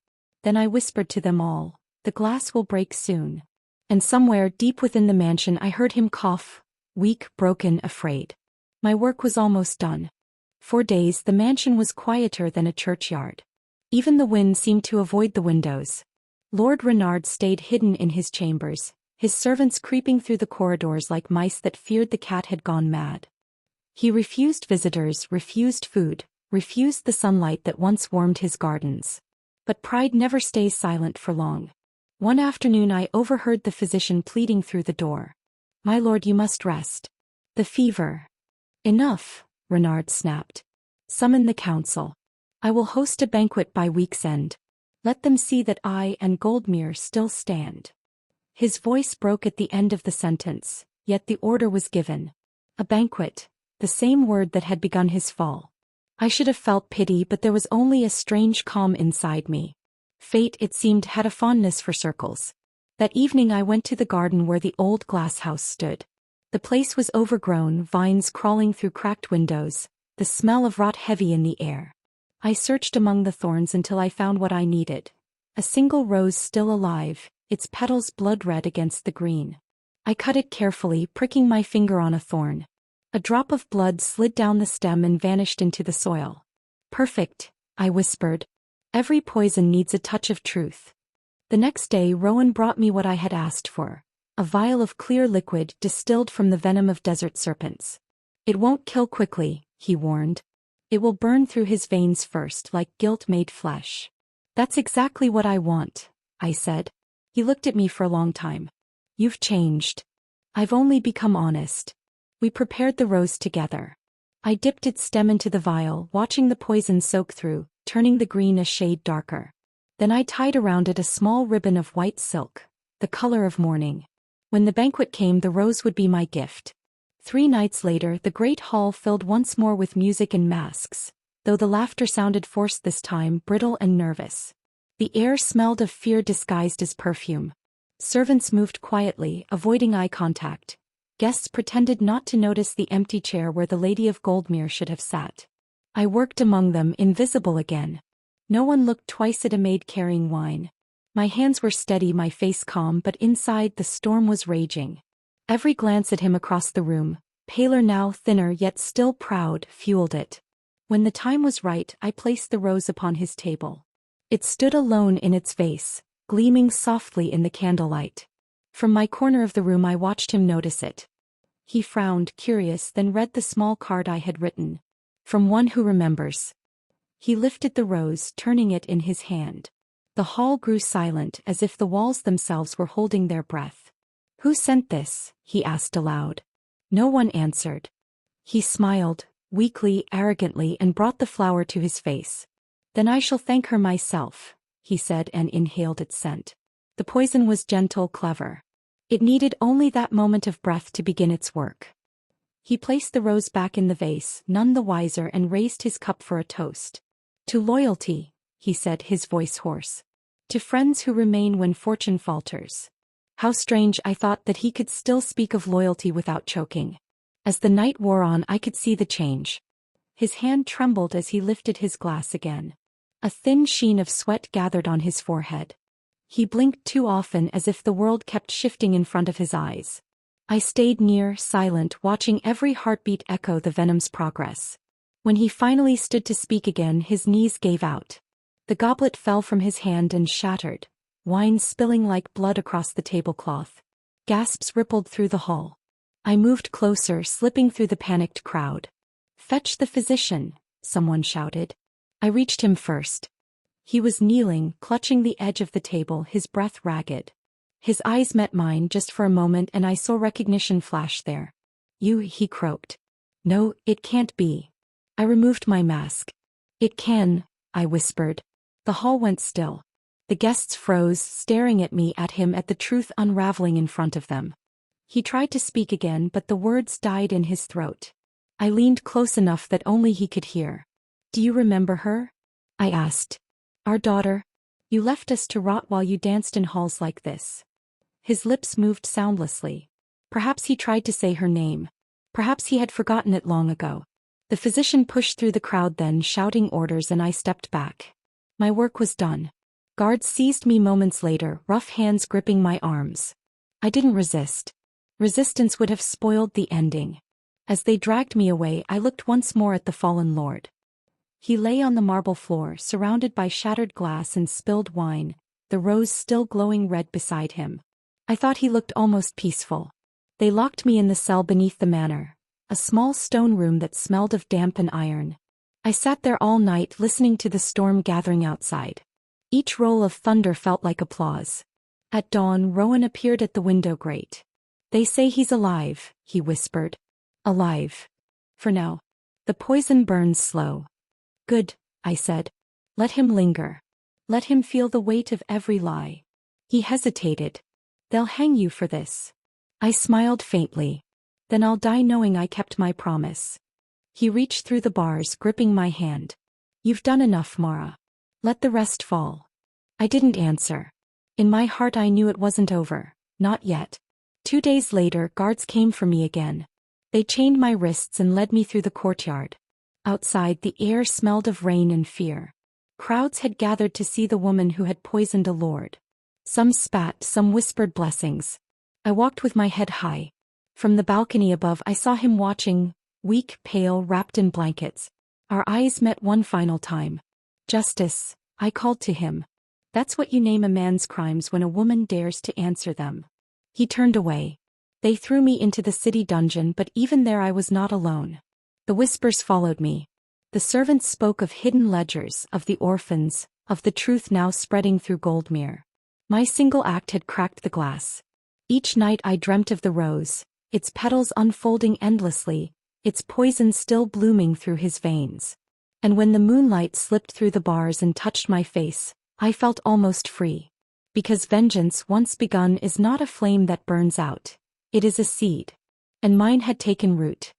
Then I whispered to them all, "The glass will break soon." And somewhere deep within the mansion I heard him cough, weak, broken, afraid. My work was almost done. For days the mansion was quieter than a churchyard. Even the wind seemed to avoid the windows. Lord Renard stayed hidden in his chambers, his servants creeping through the corridors like mice that feared the cat had gone mad. He refused visitors, refused food, refused the sunlight that once warmed his gardens. But pride never stays silent for long. One afternoon I overheard the physician pleading through the door. "My lord, you must rest. The fever." "Enough," Renard snapped. "Summon the council. I will host a banquet by week's end. Let them see that I and Goldmere still stand." His voice broke at the end of the sentence, yet the order was given. A banquet, the same word that had begun his fall. I should have felt pity, but there was only a strange calm inside me. Fate, it seemed, had a fondness for circles. That evening I went to the garden where the old glass house stood. The place was overgrown, vines crawling through cracked windows, the smell of rot heavy in the air. I searched among the thorns until I found what I needed. A single rose still alive, its petals blood-red against the green. I cut it carefully, pricking my finger on a thorn. A drop of blood slid down the stem and vanished into the soil. "Perfect," I whispered. "Every poison needs a touch of truth." The next day Rowan brought me what I had asked for, a vial of clear liquid distilled from the venom of desert serpents. "It won't kill quickly," he warned. "It will burn through his veins first, like guilt made flesh." "That's exactly what I want," I said. He looked at me for a long time. "You've changed." "I've only become honest." We prepared the rose together. I dipped its stem into the vial, watching the poison soak through, turning the green a shade darker. Then I tied around it a small ribbon of white silk, the color of mourning. When the banquet came, the rose would be my gift. 3 nights later, the great hall filled once more with music and masks, though the laughter sounded forced this time, brittle and nervous. The air smelled of fear disguised as perfume. Servants moved quietly, avoiding eye contact. Guests pretended not to notice the empty chair where the Lady of Goldmere should have sat. I worked among them, invisible again. No one looked twice at a maid carrying wine. My hands were steady, my face calm, but inside the storm was raging. Every glance at him across the room, paler now, thinner yet still proud, fueled it. When the time was right, I placed the rose upon his table. It stood alone in its vase, gleaming softly in the candlelight. From my corner of the room I watched him notice it. He frowned, curious, then read the small card I had written. From one who remembers. He lifted the rose, turning it in his hand. The hall grew silent, as if the walls themselves were holding their breath. "Who sent this?" he asked aloud. No one answered. He smiled, weakly, arrogantly, and brought the flower to his face. "Then I shall thank her myself," he said, and inhaled its scent. The poison was gentle, clever. It needed only that moment of breath to begin its work. He placed the rose back in the vase, none the wiser, and raised his cup for a toast. "To loyalty," he said, his voice hoarse. "To friends who remain when fortune falters." How strange, I thought, that he could still speak of loyalty without choking. As the night wore on, I could see the change. His hand trembled as he lifted his glass again. A thin sheen of sweat gathered on his forehead. He blinked too often, as if the world kept shifting in front of his eyes. I stayed near, silent, watching every heartbeat echo the venom's progress. When he finally stood to speak again, his knees gave out. The goblet fell from his hand and shattered, wine spilling like blood across the tablecloth. Gasps rippled through the hall. I moved closer, slipping through the panicked crowd. "Fetch the physician," someone shouted. I reached him first. He was kneeling, clutching the edge of the table, his breath ragged. His eyes met mine just for a moment, and I saw recognition flash there. "You," he croaked. "No, it can't be." I removed my mask. "It can," I whispered. The hall went still. The guests froze, staring at me, at him, at the truth unraveling in front of them. He tried to speak again, but the words died in his throat. I leaned close enough that only he could hear. "Do you remember her?" I asked. "Our daughter? You left us to rot while you danced in halls like this." His lips moved soundlessly. Perhaps he tried to say her name. Perhaps he had forgotten it long ago. The physician pushed through the crowd then, shouting orders, and I stepped back. My work was done. Guards seized me moments later, rough hands gripping my arms. I didn't resist. Resistance would have spoiled the ending. As they dragged me away, I looked once more at the fallen lord. He lay on the marble floor, surrounded by shattered glass and spilled wine, the rose still glowing red beside him. I thought he looked almost peaceful. They locked me in the cell beneath the manor, a small stone room that smelled of damp and iron. I sat there all night, listening to the storm gathering outside. Each roll of thunder felt like applause. At dawn, Rowan appeared at the window grate. "They say he's alive," he whispered. "Alive. For now. The poison burns slow." "Good," I said. "Let him linger. Let him feel the weight of every lie." He hesitated. "They'll hang you for this." I smiled faintly. "Then I'll die knowing I kept my promise." He reached through the bars, gripping my hand. "You've done enough, Mara. Let the rest fall." I didn't answer. In my heart I knew it wasn't over. Not yet. 2 days later, guards came for me again. They chained my wrists and led me through the courtyard. Outside, the air smelled of rain and fear. Crowds had gathered to see the woman who had poisoned a lord. Some spat, some whispered blessings. I walked with my head high. From the balcony above I saw him watching, weak, pale, wrapped in blankets. Our eyes met one final time. "Justice," I called to him. "That's what you name a man's crimes when a woman dares to answer them." He turned away. They threw me into the city dungeon, but even there I was not alone. The whispers followed me. The servants spoke of hidden ledgers, of the orphans, of the truth now spreading through Goldmere. My single act had cracked the glass. Each night I dreamt of the rose, its petals unfolding endlessly, its poison still blooming through his veins. And when the moonlight slipped through the bars and touched my face, I felt almost free. Because vengeance, once begun, is not a flame that burns out. It is a seed. And mine had taken root.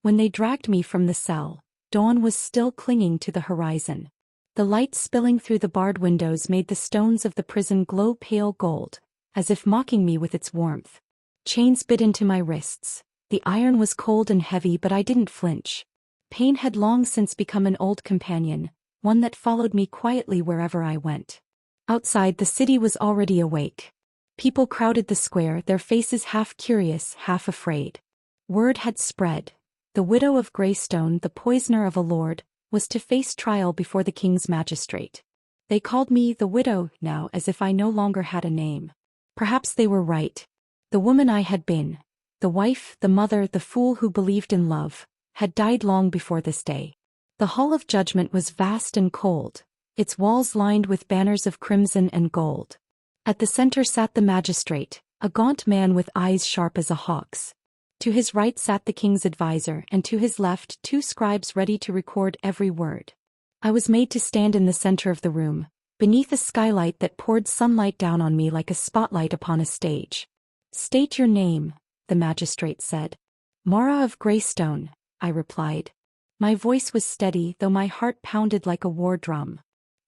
When they dragged me from the cell, dawn was still clinging to the horizon. The light spilling through the barred windows made the stones of the prison glow pale gold, as if mocking me with its warmth. Chains bit into my wrists. The iron was cold and heavy, but I didn't flinch. Pain had long since become an old companion, one that followed me quietly wherever I went. Outside, the city was already awake. People crowded the square, their faces half curious, half afraid. Word had spread. The widow of Greystone, the poisoner of a lord, was to face trial before the king's magistrate. They called me the widow now, as if I no longer had a name. Perhaps they were right. The woman I had been, the wife, the mother, the fool who believed in love, had died long before this day. The hall of judgment was vast and cold, its walls lined with banners of crimson and gold. At the center sat the magistrate, a gaunt man with eyes sharp as a hawk's. To his right sat the king's advisor, and to his left 2 scribes ready to record every word. I was made to stand in the center of the room, beneath a skylight that poured sunlight down on me like a spotlight upon a stage. "State your name," the magistrate said. "Mara of Greystone," I replied. My voice was steady, though my heart pounded like a war drum.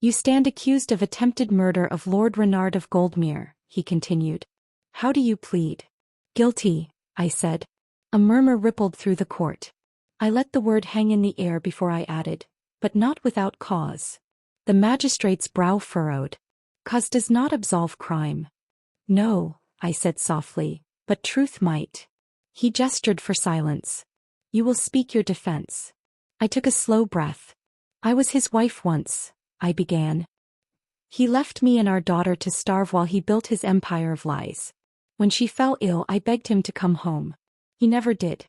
"You stand accused of attempted murder of Lord Renard of Goldmere," he continued. "How do you plead?" "Guilty," I said. A murmur rippled through the court. I let the word hang in the air before I added, "but not without cause." The magistrate's brow furrowed. "Cause does not absolve crime." "No," I said softly, "but truth might." He gestured for silence. "You will speak your defense." I took a slow breath. "I was his wife once," I began. "He left me and our daughter to starve while he built his empire of lies. When she fell ill, I begged him to come home. He never did.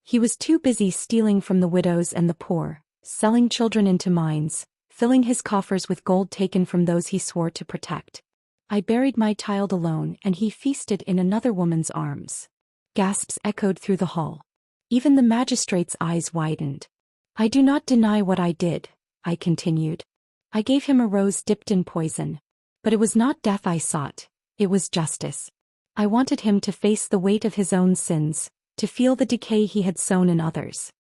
He was too busy stealing from the widows and the poor, selling children into mines, filling his coffers with gold taken from those he swore to protect. I buried my child alone, and he feasted in another woman's arms." Gasps echoed through the hall. Even the magistrate's eyes widened. "I do not deny what I did," I continued. "I gave him a rose dipped in poison. But it was not death I sought, it was justice. I wanted him to face the weight of his own sins, to feel the decay he had sown in others.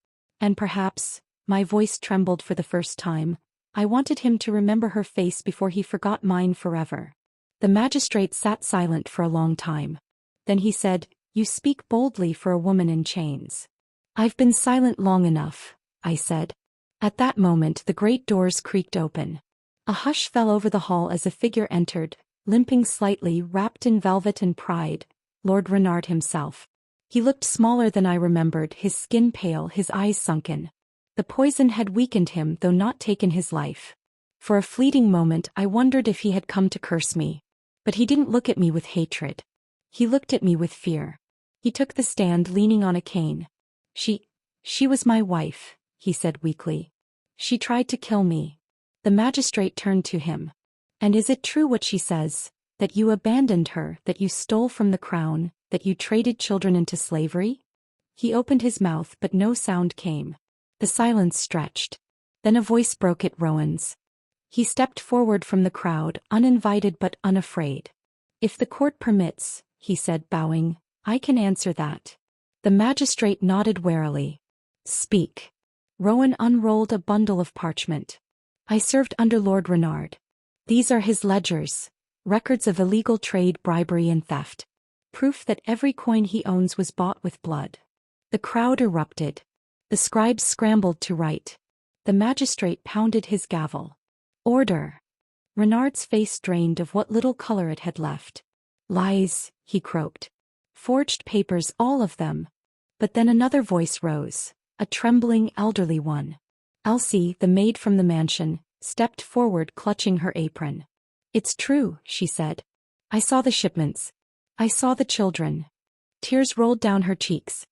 And perhaps," my voice trembled for the first time, "I wanted him to remember her face before he forgot mine forever." The magistrate sat silent for a long time. Then he said, "You speak boldly for a woman in chains." "I've been silent long enough," I said. At that moment the great doors creaked open. A hush fell over the hall as a figure entered, limping slightly, wrapped in velvet and pride, Lord Renard himself. He looked smaller than I remembered, his skin pale, his eyes sunken. The poison had weakened him, though not taken his life. For a fleeting moment I wondered if he had come to curse me. But he didn't look at me with hatred. He looked at me with fear. He took the stand, leaning on a cane. She was my wife," he said weakly. "She tried to kill me." The magistrate turned to him. "And is it true what she says, that you abandoned her, that you stole from the crown, that you traded children into slavery?" He opened his mouth, but no sound came. The silence stretched. Then a voice broke it, Rowan's. He stepped forward from the crowd, uninvited but unafraid. "If the court permits," he said, bowing, "I can answer that." The magistrate nodded warily. "Speak." Rowan unrolled a bundle of parchment. "I served under Lord Renard. These are his ledgers, records of illegal trade, bribery and theft. Proof that every coin he owns was bought with blood." The crowd erupted. The scribes scrambled to write. The magistrate pounded his gavel. "Order." Renard's face drained of what little color it had left. "Lies," he croaked. "Forged papers, all of them." But then another voice rose, a trembling, elderly one. Elsie, the maid from the mansion, stepped forward, clutching her apron. "It's true," she said. "I saw the shipments. I saw the children." Tears rolled down her cheeks.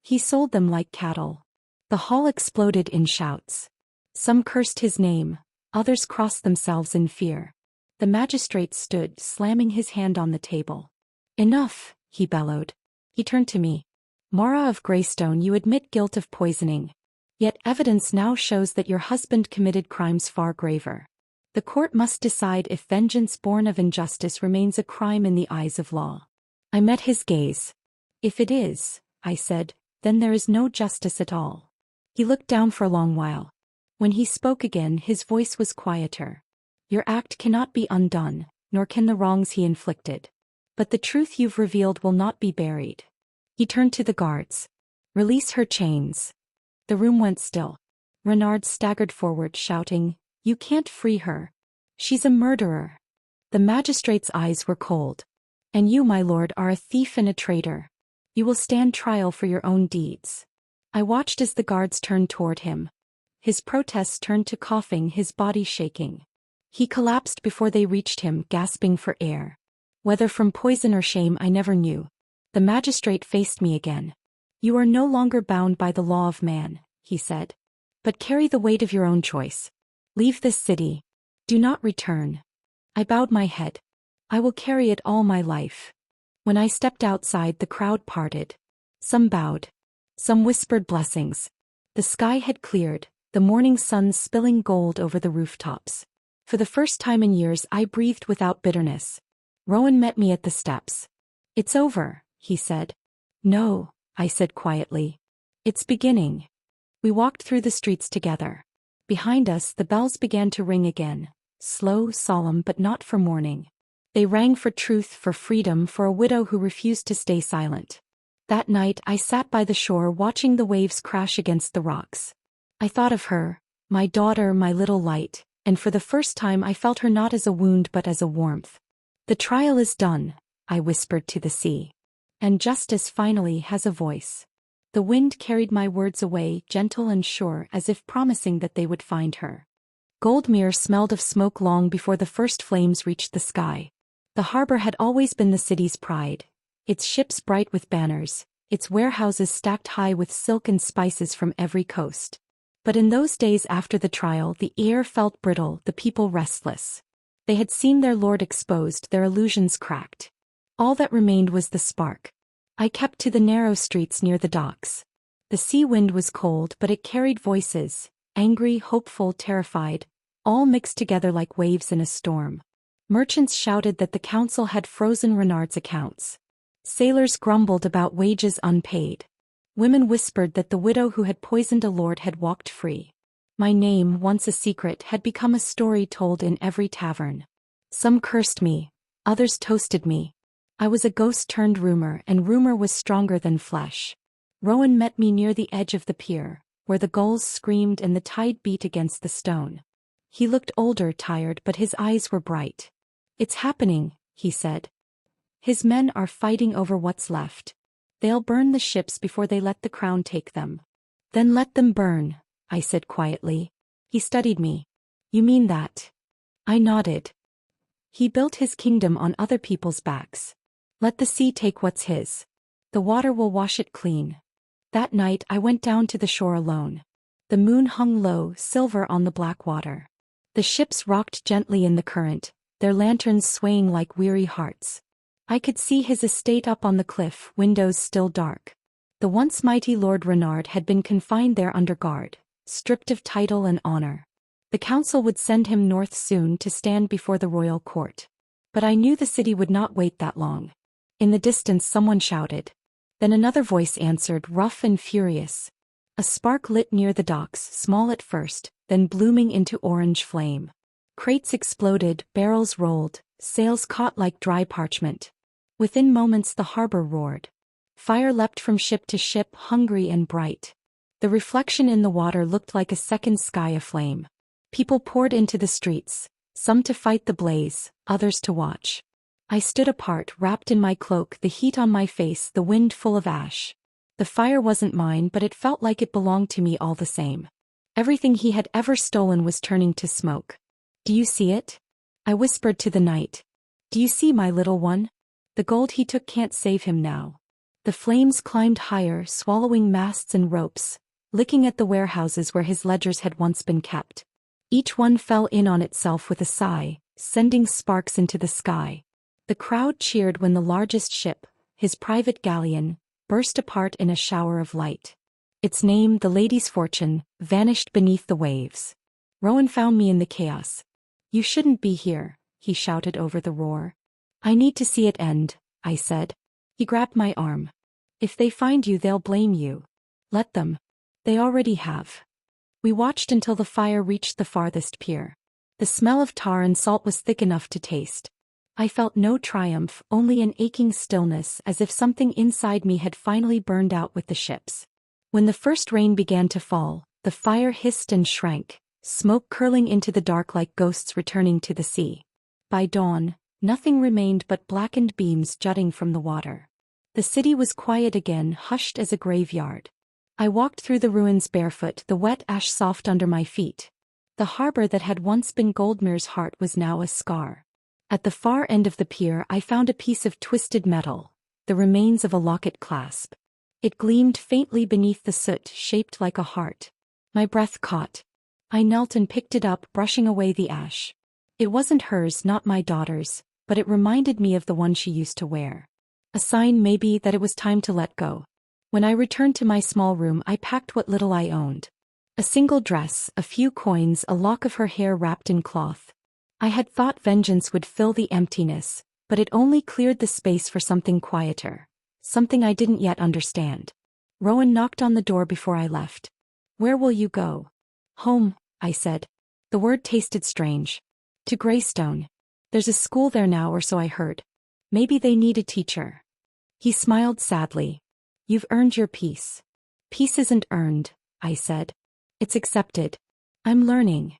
"He sold them like cattle." The hall exploded in shouts. Some cursed his name, others crossed themselves in fear. The magistrate stood, slamming his hand on the table. "Enough," he bellowed. He turned to me. "Mara of Greystone, you admit guilt of poisoning. Yet evidence now shows that your husband committed crimes far graver. The court must decide if vengeance born of injustice remains a crime in the eyes of law." I met his gaze. "If it is," I said, "then there is no justice at all." He looked down for a long while. When he spoke again, his voice was quieter. "Your act cannot be undone, nor can the wrongs he inflicted. But the truth you've revealed will not be buried." He turned to the guards. "Release her chains." The room went still. Renard staggered forward, shouting, "You can't free her. She's a murderer." The magistrate's eyes were cold. "And you, my lord, are a thief and a traitor. You will stand trial for your own deeds." I watched as the guards turned toward him. His protests turned to coughing, his body shaking. He collapsed before they reached him, gasping for air. Whether from poison or shame I never knew. The magistrate faced me again. "You are no longer bound by the law of man," he said. "But carry the weight of your own choice. Leave this city. Do not return." I bowed my head. "I will carry it all my life." When I stepped outside, the crowd parted. Some bowed. Some whispered blessings. The sky had cleared, the morning sun spilling gold over the rooftops. For the first time in years I breathed without bitterness. Rowan met me at the steps. "It's over," he said. "No," I said quietly. "It's beginning." We walked through the streets together. Behind us the bells began to ring again, slow, solemn, but not for mourning. They rang for truth, for freedom, for a widow who refused to stay silent. That night I sat by the shore watching the waves crash against the rocks. I thought of her, my daughter, my little light, and for the first time I felt her not as a wound but as a warmth. "The trial is done," I whispered to the sea. "And justice finally has a voice." The wind carried my words away, gentle and sure, as if promising that they would find her. Goldmere smelled of smoke long before the first flames reached the sky. The harbor had always been the city's pride, its ships bright with banners, its warehouses stacked high with silk and spices from every coast. But in those days after the trial, the air felt brittle, the people restless. They had seen their lord exposed, their illusions cracked. All that remained was the spark. I kept to the narrow streets near the docks. The sea wind was cold, but it carried voices, angry, hopeful, terrified, all mixed together like waves in a storm. Merchants shouted that the council had frozen Renard's accounts. Sailors grumbled about wages unpaid. Women whispered that the widow who had poisoned a lord had walked free. My name, once a secret, had become a story told in every tavern. Some cursed me, others toasted me. I was a ghost turned rumor, and rumor was stronger than flesh. Rowan met me near the edge of the pier, where the gulls screamed and the tide beat against the stone. He looked older, tired, but his eyes were bright. "It's happening," he said. "His men are fighting over what's left. They'll burn the ships before they let the crown take them." "Then let them burn," I said quietly. He studied me. "You mean that?" I nodded. "He built his kingdom on other people's backs. Let the sea take what's his. The water will wash it clean." That night I went down to the shore alone. The moon hung low, silver on the black water. The ships rocked gently in the current, their lanterns swaying like weary hearts. I could see his estate up on the cliff, windows still dark. The once mighty Lord Renard had been confined there under guard, stripped of title and honor. The council would send him north soon to stand before the royal court. But I knew the city would not wait that long. In the distance someone shouted. Then another voice answered, rough and furious. A spark lit near the docks, small at first, then blooming into orange flame. Crates exploded, barrels rolled, sails caught like dry parchment. Within moments the harbor roared. Fire leapt from ship to ship, hungry and bright. The reflection in the water looked like a second sky aflame. People poured into the streets, some to fight the blaze, others to watch. I stood apart, wrapped in my cloak, the heat on my face, the wind full of ash. The fire wasn't mine, but it felt like it belonged to me all the same. Everything he had ever stolen was turning to smoke. "Do you see it?" I whispered to the night. "Do you see my little one? The gold he took can't save him now." The flames climbed higher, swallowing masts and ropes, licking at the warehouses where his ledgers had once been kept. Each one fell in on itself with a sigh, sending sparks into the sky. The crowd cheered when the largest ship, his private galleon, burst apart in a shower of light. Its name, the Lady's Fortune, vanished beneath the waves. Rowan found me in the chaos. "You shouldn't be here," he shouted over the roar. "I need to see it end," I said. He grabbed my arm. "If they find you, they'll blame you. Let them. They already have." We watched until the fire reached the farthest pier. The smell of tar and salt was thick enough to taste. I felt no triumph, only an aching stillness, as if something inside me had finally burned out with the ships. When the first rain began to fall, the fire hissed and shrank, smoke curling into the dark like ghosts returning to the sea. By dawn, nothing remained but blackened beams jutting from the water. The city was quiet again, hushed as a graveyard. I walked through the ruins barefoot, the wet ash soft under my feet. The harbor that had once been Goldmir's heart was now a scar. At the far end of the pier I found a piece of twisted metal, the remains of a locket clasp. It gleamed faintly beneath the soot, shaped like a heart. My breath caught. I knelt and picked it up, brushing away the ash. It wasn't hers, not my daughter's, but it reminded me of the one she used to wear. A sign maybe that it was time to let go. When I returned to my small room I packed what little I owned. A single dress, a few coins, a lock of her hair wrapped in cloth. I had thought vengeance would fill the emptiness, but it only cleared the space for something quieter. Something I didn't yet understand. Rowan knocked on the door before I left. "Where will you go?" "Home," I said. The word tasted strange. "To Greystone. There's a school there now, or so I heard. Maybe they need a teacher." He smiled sadly. "You've earned your peace." "Peace isn't earned," I said. "It's accepted. I'm learning."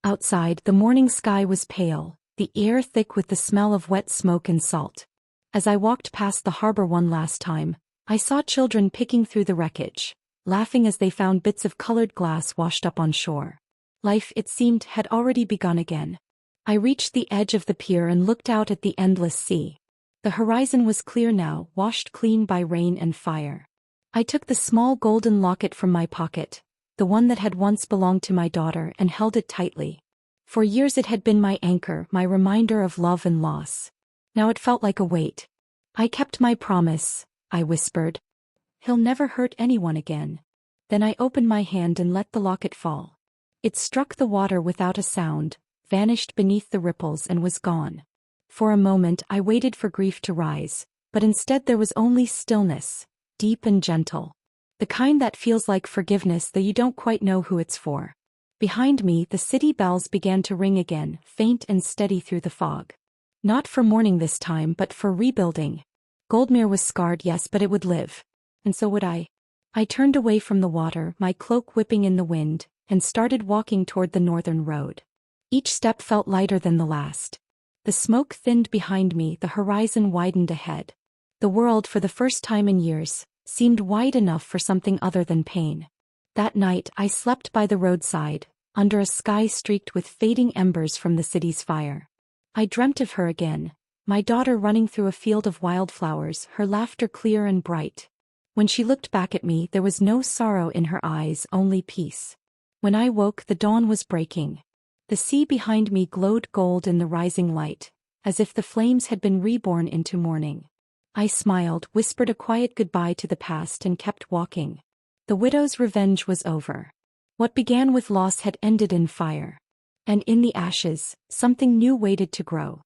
Outside, the morning sky was pale, the air thick with the smell of wet smoke and salt. As I walked past the harbor one last time, I saw children picking through the wreckage, laughing as they found bits of colored glass washed up on shore. Life, it seemed, had already begun again. I reached the edge of the pier and looked out at the endless sea. The horizon was clear now, washed clean by rain and fire. I took the small golden locket from my pocket, the one that had once belonged to my daughter, and held it tightly. For years it had been my anchor, my reminder of love and loss. Now it felt like a weight. "I kept my promise," I whispered. "He'll never hurt anyone again." Then I opened my hand and let the locket fall. It struck the water without a sound, vanished beneath the ripples, and was gone. For a moment I waited for grief to rise, but instead there was only stillness, deep and gentle. The kind that feels like forgiveness though you don't quite know who it's for. Behind me the city bells began to ring again, faint and steady through the fog. Not for mourning this time, but for rebuilding. Goldmir was scarred, yes, but it would live. And so would I. I turned away from the water, my cloak whipping in the wind, and started walking toward the northern road. Each step felt lighter than the last. The smoke thinned behind me, the horizon widened ahead. The world, for the first time in years, seemed wide enough for something other than pain. That night I slept by the roadside, under a sky streaked with fading embers from the city's fire. I dreamt of her again, my daughter running through a field of wildflowers, her laughter clear and bright. When she looked back at me there was no sorrow in her eyes, only peace. When I woke the dawn was breaking. The sea behind me glowed gold in the rising light, as if the flames had been reborn into morning. I smiled, whispered a quiet goodbye to the past, and kept walking. The widow's revenge was over. What began with loss had ended in fire. And in the ashes, something new waited to grow.